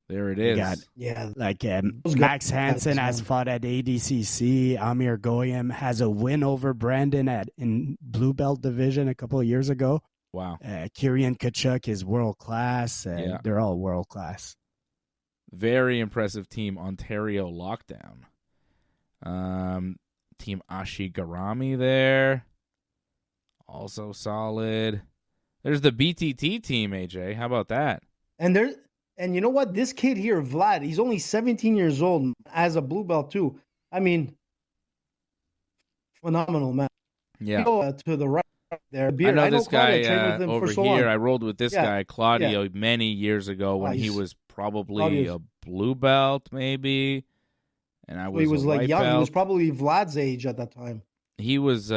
There it You is. got Yeah. like Those Max guys- Hansen has man. fought at ADCC. Amir Goyam has a win over Brandon in Blue Belt division a couple of years ago. Wow. Kirian Kachuk is world class. Yeah. They're all world class. Very impressive team, Ontario Lockdown. Team Ashigarami there. Also solid. There's the BTT team, AJ. How about that? And you know what? This kid here, Vlad, he's only 17 years old as a blue belt too. I mean, phenomenal, man. Yeah. Go to the right there. I know this Claudio, guy trained with him over for so here. long. I rolled with this guy, Claudio, many years ago when he was probably Claudio's... a blue belt, maybe. And I was he was a like white young. belt. He was probably Vlad's age at that time. He was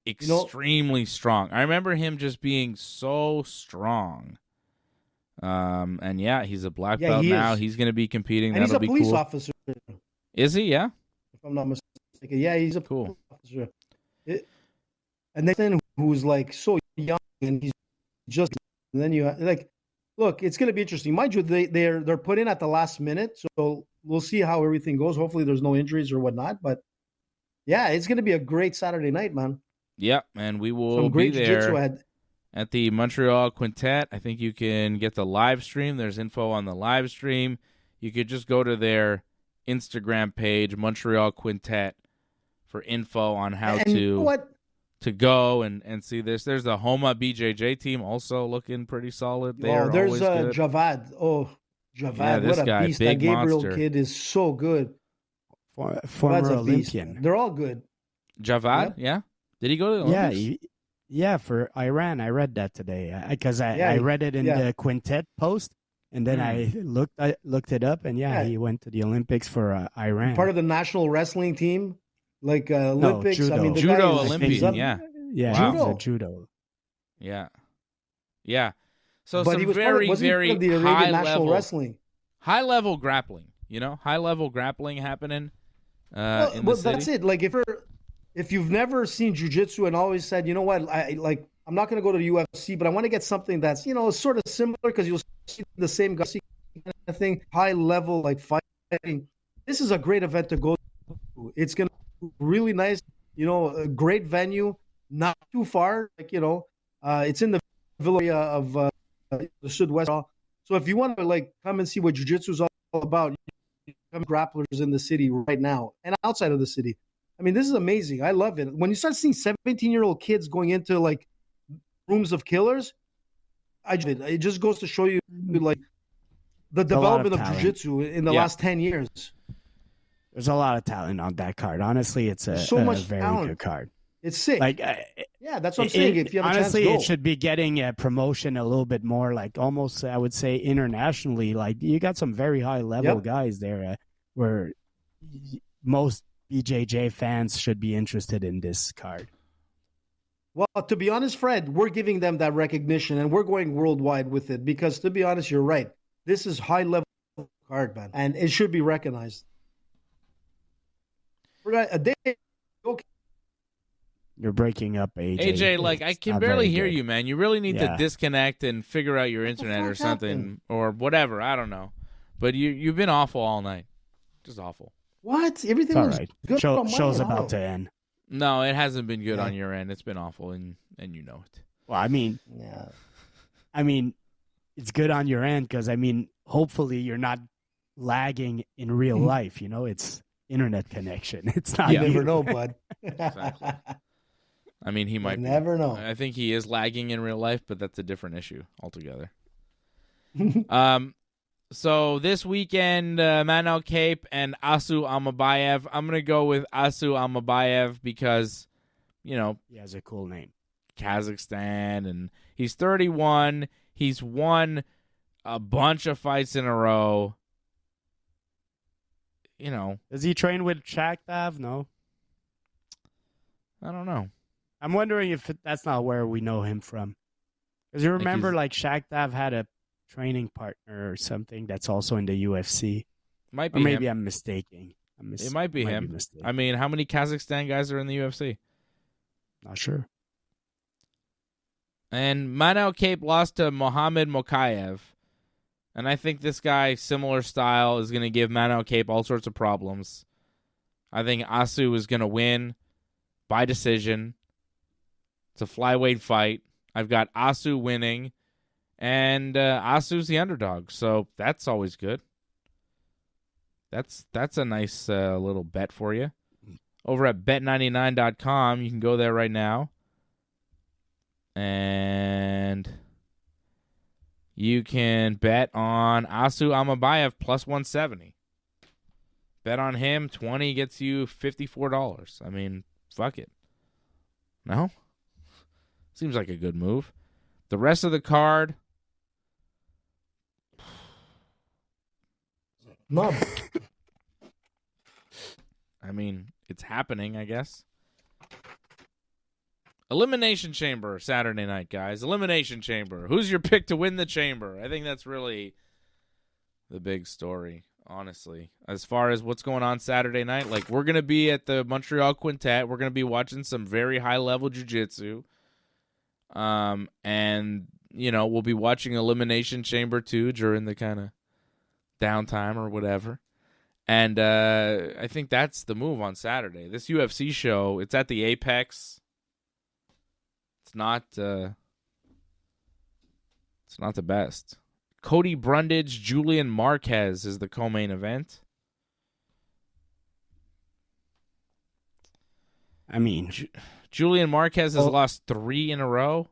extremely strong. I remember him just being so strong. And yeah, he's a black belt now. He's going to be competing. And That'll he's a police cool. officer. Is he? Yeah. If I'm not mistaken. Yeah, he's a police officer. And then who's like so young and he's just, and then you like, look, it's going to be interesting. Mind you, they're put in at the last minute, so we'll see how everything goes. Hopefully, there's no injuries or whatnot. But yeah, it's going to be a great Saturday night, man. Yep, and we will be there ahead. At the Montreal Quintet. I think you can get the live stream. There's info on the live stream. You could just go to their Instagram page, Montreal Quintet, for info on how to go and see this. There's the Homa BJJ team also looking pretty solid. There's Javad. Javad, this what a guy, beast. big That Gabriel monster. kid is so good. Former Olympian. They're all good. Javad, yeah? Did he go to the Olympics? Yeah, for Iran. I read that today because I read it in the Quintet post, and then I looked it up, and he went to the Olympics for Iran. Part of the national wrestling team, like Olympics. Judo. I mean, the Judo guy is Olympian, yeah. Yeah, wow. judo. Yeah. Yeah. So but some he was very, very of the Arabian national wrestling. High level grappling, high level grappling happening in the city. That's it. Like if you've never seen jiu-jitsu and always said, you know what, I'm not going to go to the UFC, but I want to get something that's, sort of similar because you'll see the same Garcia kind of thing, high level, like fighting. This is a great event to go to. It's going to be really nice, a great venue, not too far. It's in the villa area of the Sud-West. So if you want to come and see what jiu-jitsu is all about, you come grapplers in the city right now and outside of the city. I mean, this is amazing. I love it. When you start seeing 17-year-old kids going into rooms of killers, it just goes to show you the development of jiu-jitsu in the last 10 years. There's a lot of talent on that card. Honestly, it's a very talent. good card. It's sick. That's what I'm saying. If you have honestly, a chance, it should be getting a promotion a little bit more, almost, I would say, internationally. You got some very high level guys there, where most BJJ fans should be interested in this card. Well, to be honest, Fred, we're giving them that recognition, and we're going worldwide with it because, to be honest, you're right. This is high level card, man, and it should be recognized. You're breaking up, AJ. AJ, I can barely hear you, man. You really need to disconnect and figure out your internet or something or whatever. I don't know. But you've been awful all night. Just awful. What? Everything was good. Show's about to end. No, it hasn't been good on your end. It's been awful, and you know it. Well, it's good on your end because, hopefully you're not lagging in real life. It's internet connection. It's not. You never know, bud. Exactly. He might never know. I think he is lagging in real life, but that's a different issue altogether. So this weekend, Manel Kape and Asu Amabayev. I'm going to go with Asu Amabayev because, he has a cool name. Kazakhstan, and he's 31. He's won a bunch of fights in a row. Does he train with Shakhtar? No. I don't know. I'm wondering if that's not where we know him from. Because you remember, Shakhtar had a training partner or something that's also in the UFC. Might be or maybe him. I'm mistaking. It might be him. How many Kazakhstan guys are in the UFC? Not sure. And Manel Kape lost to Mohamed Mokaev. And I think this guy, similar style, is going to give Manel Kape all sorts of problems. I think Asu is going to win by decision. It's a flyweight fight. I've got Asu winning. And Asu's the underdog, so that's always good. That's a nice little bet for you. Over at bet99.com, you can go there right now. And you can bet on Asu Amabayev plus 170. Bet on him, 20 gets you $54. Fuck it. No? Seems like a good move. The rest of the card. No. I mean, it's happening, I guess. Elimination Chamber Saturday night, guys. Elimination Chamber. Who's your pick to win the Chamber? I think that's really the big story, honestly. As far as what's going on Saturday night, like, we're going to be at the Montreal Quintet. We're going to be watching some very high-level jiu-jitsu. And, you know, we'll be watching Elimination Chamber 2 during the kind of downtime or whatever. And I think that's the move on Saturday. This UFC show, it's at the Apex. It's not the best. Cody Brundage, Julian Marquez is the co-main event. I mean, Julian Marquez has lost 3 in a row.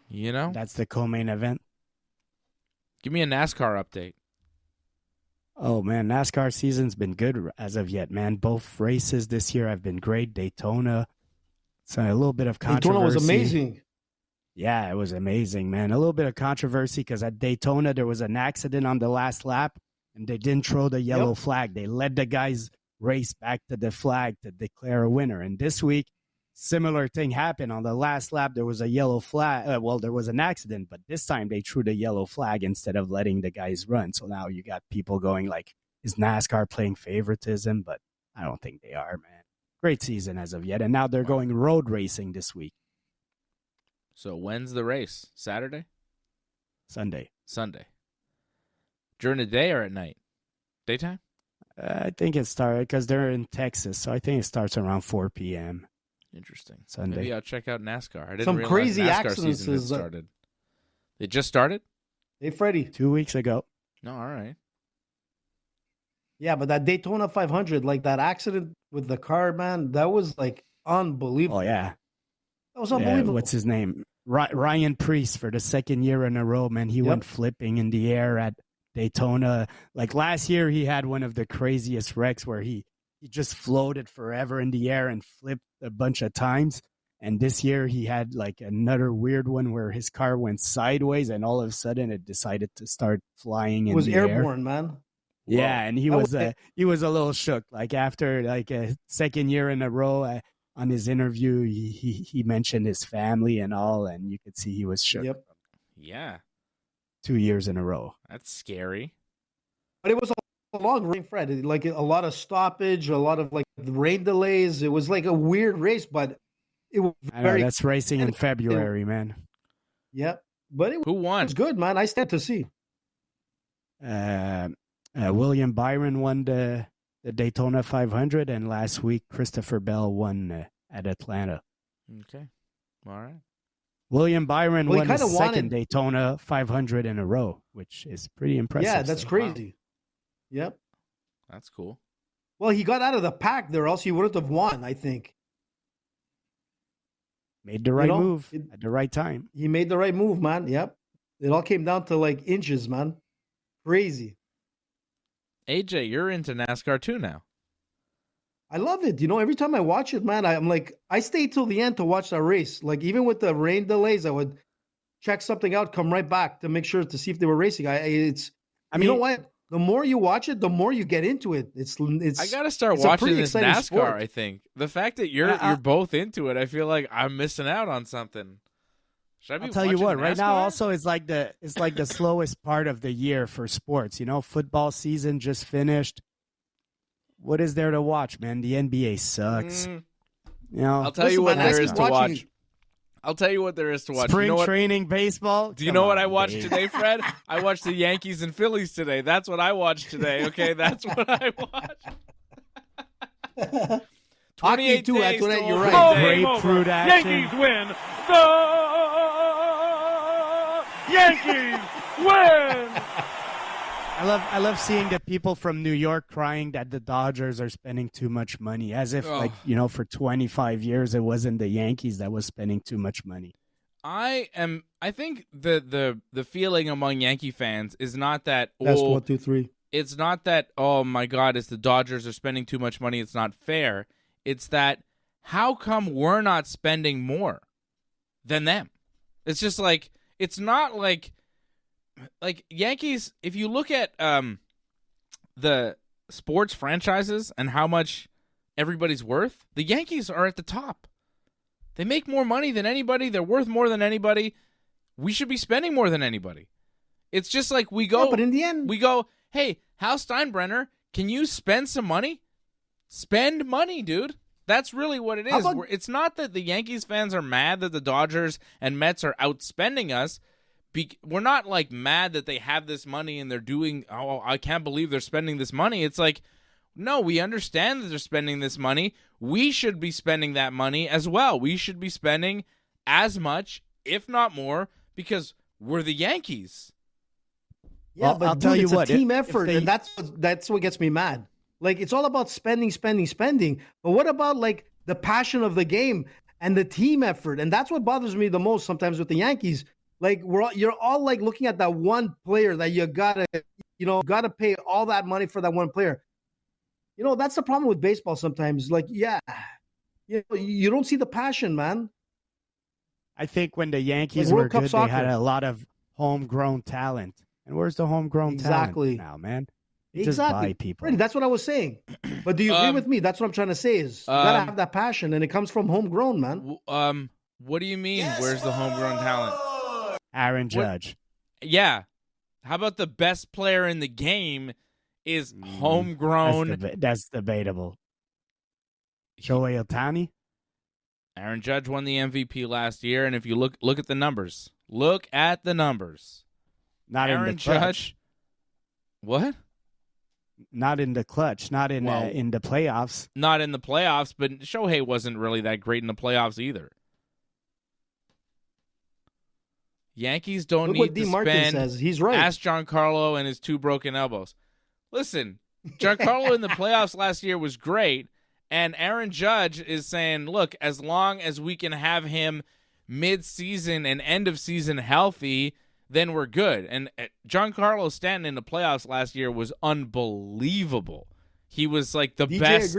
You know? That's the co-main event. Give me a NASCAR update. Oh, man, NASCAR season's been good as of yet, man. Both races this year have been great. Daytona, it's a little bit of controversy. Daytona was amazing. Yeah, it was amazing, man. A little bit of controversy because at Daytona, there was an accident on the last lap, and they didn't throw the yellow flag. They let the guys race back to the flag to declare a winner. And this week, similar thing happened. On the last lap, there was a yellow flag. There was an accident, but this time they threw the yellow flag instead of letting the guys run. So now you got people going like, is NASCAR playing favoritism? But I don't think they are, man. Great season as of yet. And now they're going road racing this week. So when's the race? Saturday? Sunday. During the day or at night? Daytime? I think it started because they're in Texas. So I think it starts around 4 p.m. Interesting. Sunday. Maybe I'll check out NASCAR. I didn't Some realize crazy NASCAR accidents season had started. They just started? Hey, Freddie. 2 weeks ago. No, all right. Yeah, but that Daytona 500, like that accident with the car, man, that was like unbelievable. Oh, yeah. That was unbelievable. What's his name? Ryan Priest for the second year in a row, man. He went flipping in the air at Daytona. Like last year, he had one of the craziest wrecks where he just floated forever in the air and flipped a bunch of times. And this year, he had like another weird one where his car went sideways and all of a sudden it decided to start flying in the air. It was airborne, man. Yeah, and he was a little shook. Like after like a second year in a row, on his interview, he mentioned his family and all, and you could see he was shook. Yep. Yeah. 2 years in a row. That's scary. But it was a long rain, Fred. Like a lot of stoppage, a lot of like rain delays. It was like a weird race, but it was very. That's racing in February, man. Yep. But Who won? It was good, man. I stand to see. William Byron won the Daytona 500, and last week Christopher Bell won at Atlanta. Okay. All right. William Byron won his second Daytona 500 in a row, which is pretty impressive. Yeah, that's crazy. Wow. Yep. That's cool. Well, he got out of the pack there, else he wouldn't have won, I think. Made the right move at the right time. He made the right move, man. Yep. It all came down to like inches, man. Crazy. AJ, you're into NASCAR too now. I love it. You know, every time I watch it, man, I'm like, I stay till the end to watch that race. Like, even with the rain delays, I would check something out, come right back to make sure to see if they were racing. You know what? The more you watch it, the more you get into it. It's. I gotta start watching this NASCAR. Sport. I think the fact that you're both into it, I feel like I'm missing out on something. I'll tell you what. NASCAR? Right now, also it's like the slowest part of the year for sports. You know, football season just finished. What is there to watch, man? The NBA sucks. You know, I'll tell you what there is to watch. I'll tell you what there is to watch. Spring training baseball. Do you know what I watched today, Fred? I watched the Yankees and Phillies today. That's what I watched today. Okay, that's what I watched. 28 too. days. You're right. Grapefruit action. Yankees win. The Yankees win. I love seeing the people from New York crying that the Dodgers are spending too much money, as if for 25 years it wasn't the Yankees that was spending too much money. I think the feeling among Yankee fans is not that That's 1, 2, 3. It's not that, oh my God, it's the Dodgers are spending too much money, it's not fair. It's that how come we're not spending more than them? It's just like, it's not like Yankees, if you look at the sports franchises and how much everybody's worth, the Yankees are at the top. They make more money than anybody. They're worth more than anybody. We should be spending more than anybody. It's just like we go, but in the end, we go, hey, Hal Steinbrenner, can you spend some money? Spend money, dude. That's really what it is. It's not that the Yankees fans are mad that the Dodgers and Mets are outspending us. We're not like mad that they have this money and they're doing, oh, I can't believe they're spending this money. It's like, no, we understand that they're spending this money. We should be spending that money as well. We should be spending as much, if not more, because we're the Yankees. Yeah, well, but I'll tell you it's what, a team effort, and that's what gets me mad. Like, it's all about spending. But what about, like, the passion of the game and the team effort? And that's what bothers me the most sometimes with the Yankees. Like, you're all, like, looking at that one player that you gotta pay all that money for that one player. You know, that's the problem with baseball sometimes. Like, yeah, you don't see the passion, man. I think when the Yankees were good, they had a lot of homegrown talent. And where's the homegrown talent now, man? You just buy people. Right, that's what I was saying. But do you agree with me? That's what I'm trying to say is you got to have that passion, and it comes from homegrown, man. What do you mean, where's the homegrown talent? Aaron Judge. Yeah. How about the best player in the game is homegrown? That's debatable. Shohei Ohtani? Aaron Judge won the MVP last year, and if you look at the numbers. Look at the numbers. Not Aaron in the clutch. Judge. What? Not in the clutch. Not in the playoffs. Not in the playoffs, but Shohei wasn't really that great in the playoffs either. Yankees don't need to spend. Says. He's right. Ask Giancarlo and his 2 broken elbows. Listen, Giancarlo in the playoffs last year was great, and Aaron Judge is saying, look, as long as we can have him mid-season and end of season healthy, then we're good. And Giancarlo Stanton in the playoffs last year was unbelievable. He was like the best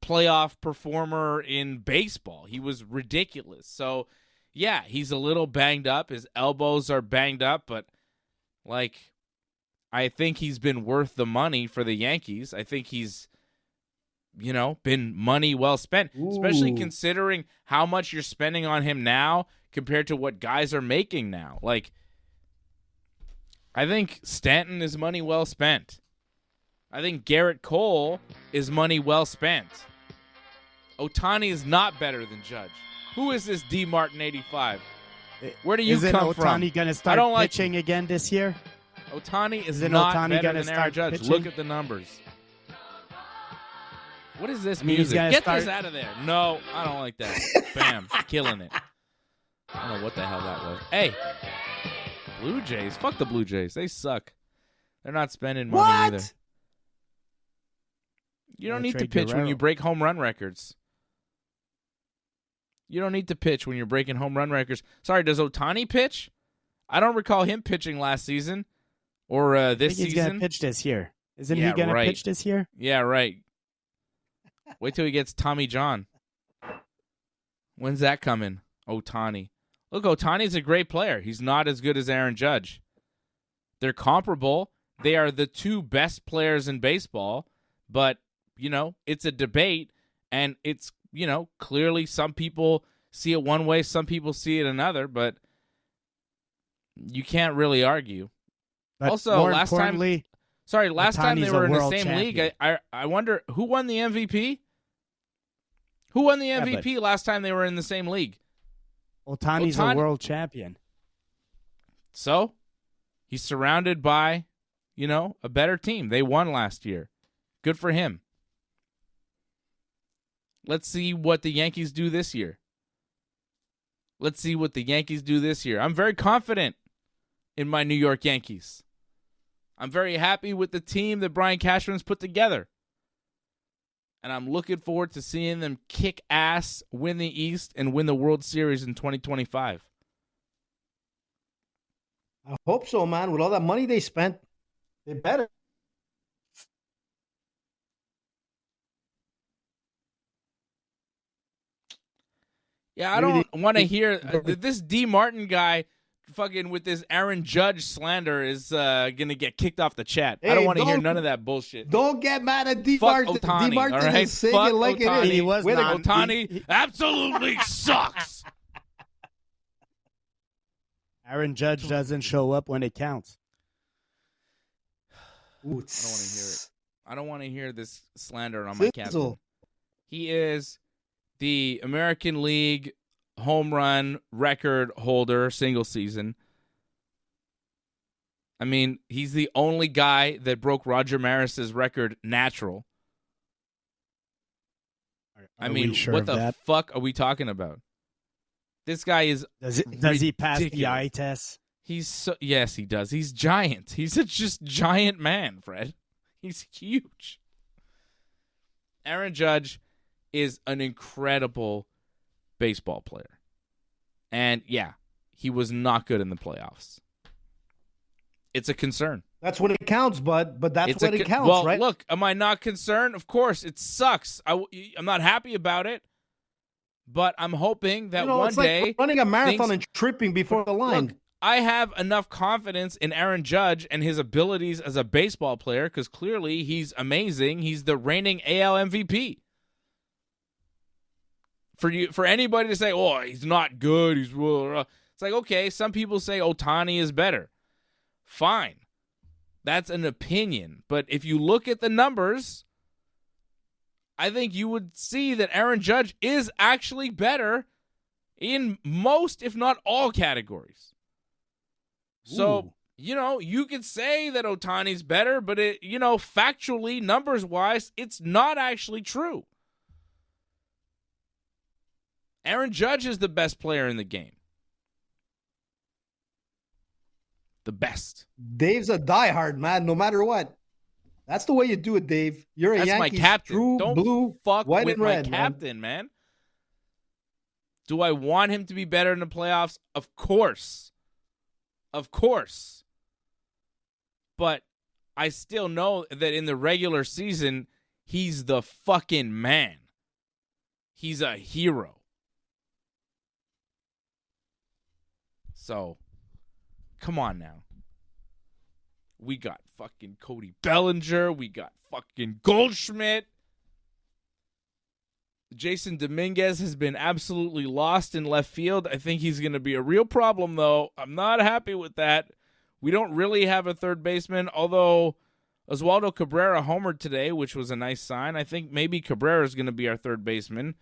playoff performer in baseball. He was ridiculous. So, yeah, he's a little banged up. His elbows are banged up, but, like, I think he's been worth the money for the Yankees. I think he's, been money well spent, especially considering how much you're spending on him now compared to what guys are making now. Like, I think Stanton is money well spent. I think Garrett Cole is money well spent. Ohtani is not better than Judge. Who is this D. Martin 85? Where do you come from? Isn't Ohtani going to start pitching again this year? Ohtani is not better than Aaron Judge. Pitching? Look at the numbers. What is this music? Get this out of there. No, I don't like that. Bam. Killing it. I don't know what the hell that was. Hey. Blue Jays. Fuck the Blue Jays. They suck. They're not spending money either. You don't need to pitch when you break home run records. You don't need to pitch when you're breaking home run records. Sorry, does Ohtani pitch? I don't recall him pitching last season or this season. He's going to pitch this year. Isn't he going to pitch this year? Yeah, right. Wait till he gets Tommy John. When's that coming? Ohtani. Look, Ohtani's a great player. He's not as good as Aaron Judge. They're comparable. They are the 2 best players in baseball, but, it's a debate, and it's, clearly some people see it one way, some people see it another, but you can't really argue. But also, last time they Ohtani's were in the same league, I wonder who won the MVP? Who won the MVP last time they were in the same league? Ohtani's a world champion. So, he's surrounded by, a better team. They won last year. Good for him. Let's see what the Yankees do this year. I'm very confident in my New York Yankees. I'm very happy with the team that Brian Cashman's put together. And I'm looking forward to seeing them kick ass, win the East, and win the World Series in 2025. I hope so, man. With all that money they spent, they better. Yeah, I don't want to hear this D. Martin guy fucking with this Aaron Judge slander is going to get kicked off the chat. Hey, I don't want to hear none of that bullshit. Don't get mad at D. Fuck Martin. Ohtani, D. Martin all right? is saying Fuck it like Ohtani. it is. He was Way to not. go. Ohtani absolutely sucks. Aaron Judge doesn't show up when it counts. Ooh, I don't want to hear this slander on my captain. Sizzle. He is the American League home run record holder single season. I mean, he's the only guy that broke Roger Maris's record natural. I mean, what the fuck are we talking about? This guy is Does he pass the eye test? Yes, he does. He's giant. He's a just giant man, Fred. He's huge. Aaron Judge is an incredible baseball player. And yeah, he was not good in the playoffs. It's a concern. That's when it counts, bud. But that's when it counts, right? Look, am I not concerned? Of course, it sucks. I'm not happy about it. But I'm hoping that one it's like day running a marathon and tripping before the line. Look, I have enough confidence in Aaron Judge and his abilities as a baseball player because clearly he's amazing. He's the reigning AL MVP. For anybody to say, "Oh, he's not good," it's like, okay, some people say Ohtani is better. Fine, that's an opinion. But if you look at the numbers, I think you would see that Aaron Judge is actually better in most, if not all, categories. So, you could say that Ohtani's better, but factually, numbers-wise, it's not actually true. Aaron Judge is the best player in the game. The best. Dave's a diehard, man, no matter what. That's the way you do it, Dave. You're a That's Yankees, my captain. true Don't blue, fuck white, with and red, my captain, man. Do I want him to be better in the playoffs? Of course. Of course. But I still know that in the regular season, he's the fucking man. He's a hero. So, come on now. We got fucking Cody Bellinger. We got fucking Goldschmidt. Jason Dominguez has been absolutely lost in left field. I think he's going to be a real problem, though. I'm not happy with that. We don't really have a third baseman, although Oswaldo Cabrera homered today, which was a nice sign. I think maybe Cabrera is going to be our third baseman.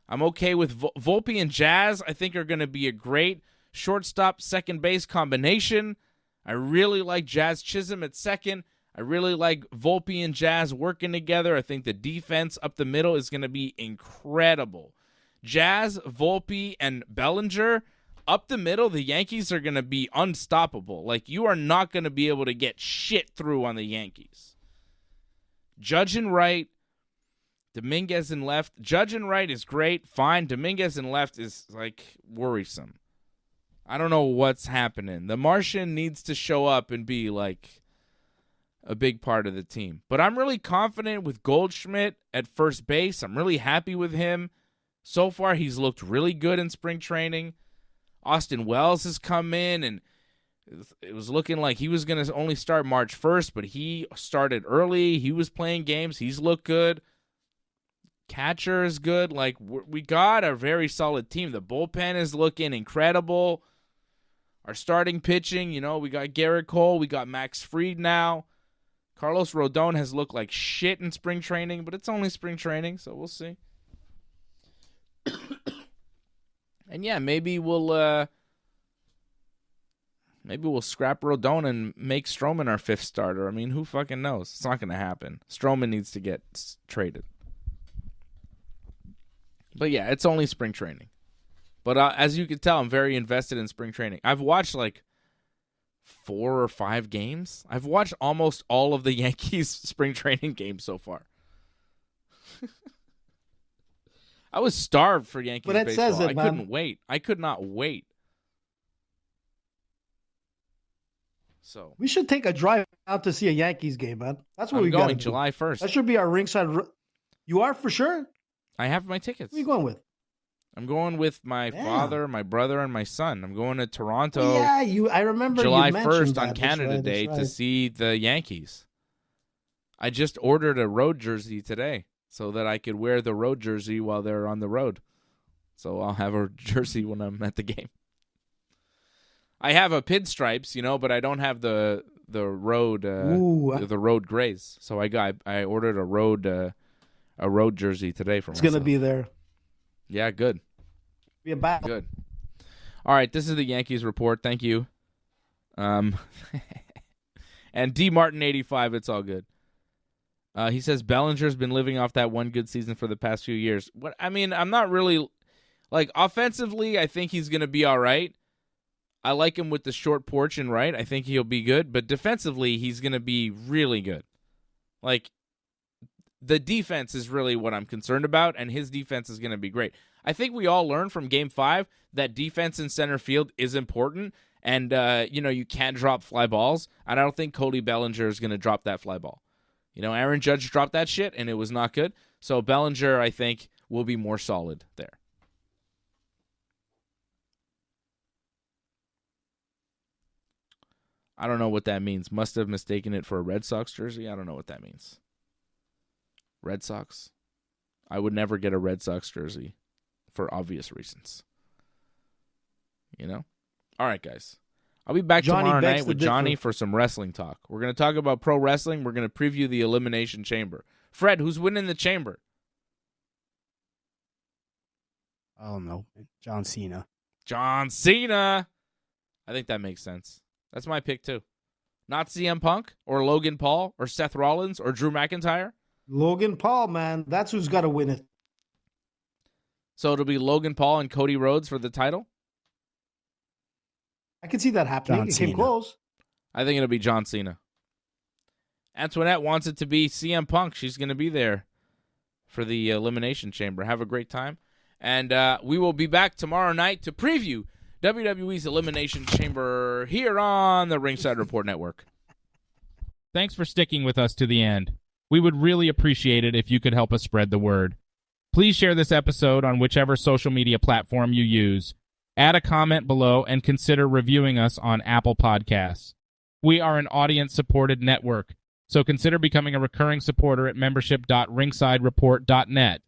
I'm okay with Volpe and Jazz. I think are going to be a great shortstop, second base combination. I really like Jazz Chisholm at second. I really like Volpe and Jazz working together. I think the defense up the middle is going to be incredible. Jazz, Volpe, and Bellinger up the middle, the Yankees are going to be unstoppable. Like, you are not going to be able to get shit through on the Yankees. Judge and right, Dominguez in left. Judge and right is great, fine. Dominguez in left is, like, worrisome. I don't know what's happening. The Martian needs to show up and be, like, a big part of the team. But I'm really confident with Goldschmidt at first base. I'm really happy with him. So far, he's looked really good in spring training. Austin Wells has come in, and it was looking like he was going to only start March 1st, but he started early. He was playing games. He's looked good. Catcher is good. Like, we got a very solid team. The bullpen is looking incredible. Our starting pitching, we got Garrett Cole. We got Max Fried now. Carlos Rodon has looked like shit in spring training, but it's only spring training, so we'll see. And yeah, maybe we'll scrap Rodon and make Stroman our fifth starter. I mean, who fucking knows? It's not going to happen. Stroman needs to get traded. But yeah, it's only spring training. But as you can tell, I'm very invested in spring training. I've watched like 4 or 5 games. I've watched almost all of the Yankees spring training games so far. I was starved for Yankees baseball. I couldn't wait. I could not wait. So we should take a drive out to see a Yankees game, man. That's what we're going July 1st. That should be our ringside. You are for sure? I have my tickets. Who are you going with? I'm going with my father, my brother, and my son. I'm going to Toronto. I remember July you 1st that. on Canada That's Day right. to see the Yankees. I just ordered a road jersey today so that I could wear the road jersey while they're on the road. So I'll have a jersey when I'm at the game. I have a pinstripes, but I don't have the road the road grays. So I ordered a road jersey today for myself. It's gonna be there. Yeah, good. Be a battle. Good. All right, this is the Yankees report. Thank you. And D Martin 85. It's all good. He says Bellinger's been living off that one good season for the past few years. I'm not really offensively. I think he's gonna be all right. I like him with the short porch and right. I think he'll be good. But defensively, he's gonna be really good. The defense is really what I'm concerned about, and his defense is going to be great. I think we all learned from Game 5 that defense in center field is important, and, you can't drop fly balls, and I don't think Cody Bellinger is going to drop that fly ball. Aaron Judge dropped that shit, and it was not good. So Bellinger, I think, will be more solid there. I don't know what that means. Must have mistaken it for a Red Sox jersey. I don't know what that means. Red Sox. I would never get a Red Sox jersey for obvious reasons. All right, guys. I'll be back tomorrow night with Johnny for some wrestling talk. We're going to talk about pro wrestling. We're going to preview the Elimination Chamber. Fred, who's winning the Chamber? I don't know. John Cena. John Cena. I think that makes sense. That's my pick, too. Not CM Punk or Logan Paul or Seth Rollins or Drew McIntyre. Logan Paul, man. That's who's got to win it. So it'll be Logan Paul and Cody Rhodes for the title? I can see that happening. It came close. I think it'll be John Cena. Antoinette wants it to be CM Punk. She's going to be there for the Elimination Chamber. Have a great time. And we will be back tomorrow night to preview WWE's Elimination Chamber here on the Ringside Report Network. Thanks for sticking with us to the end. We would really appreciate it if you could help us spread the word. Please share this episode on whichever social media platform you use. Add a comment below and consider reviewing us on Apple Podcasts. We are an audience-supported network, so consider becoming a recurring supporter at membership.ringsidereport.net.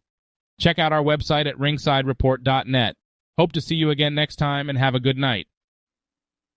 Check out our website at ringsidereport.net. Hope to see you again next time, and have a good night.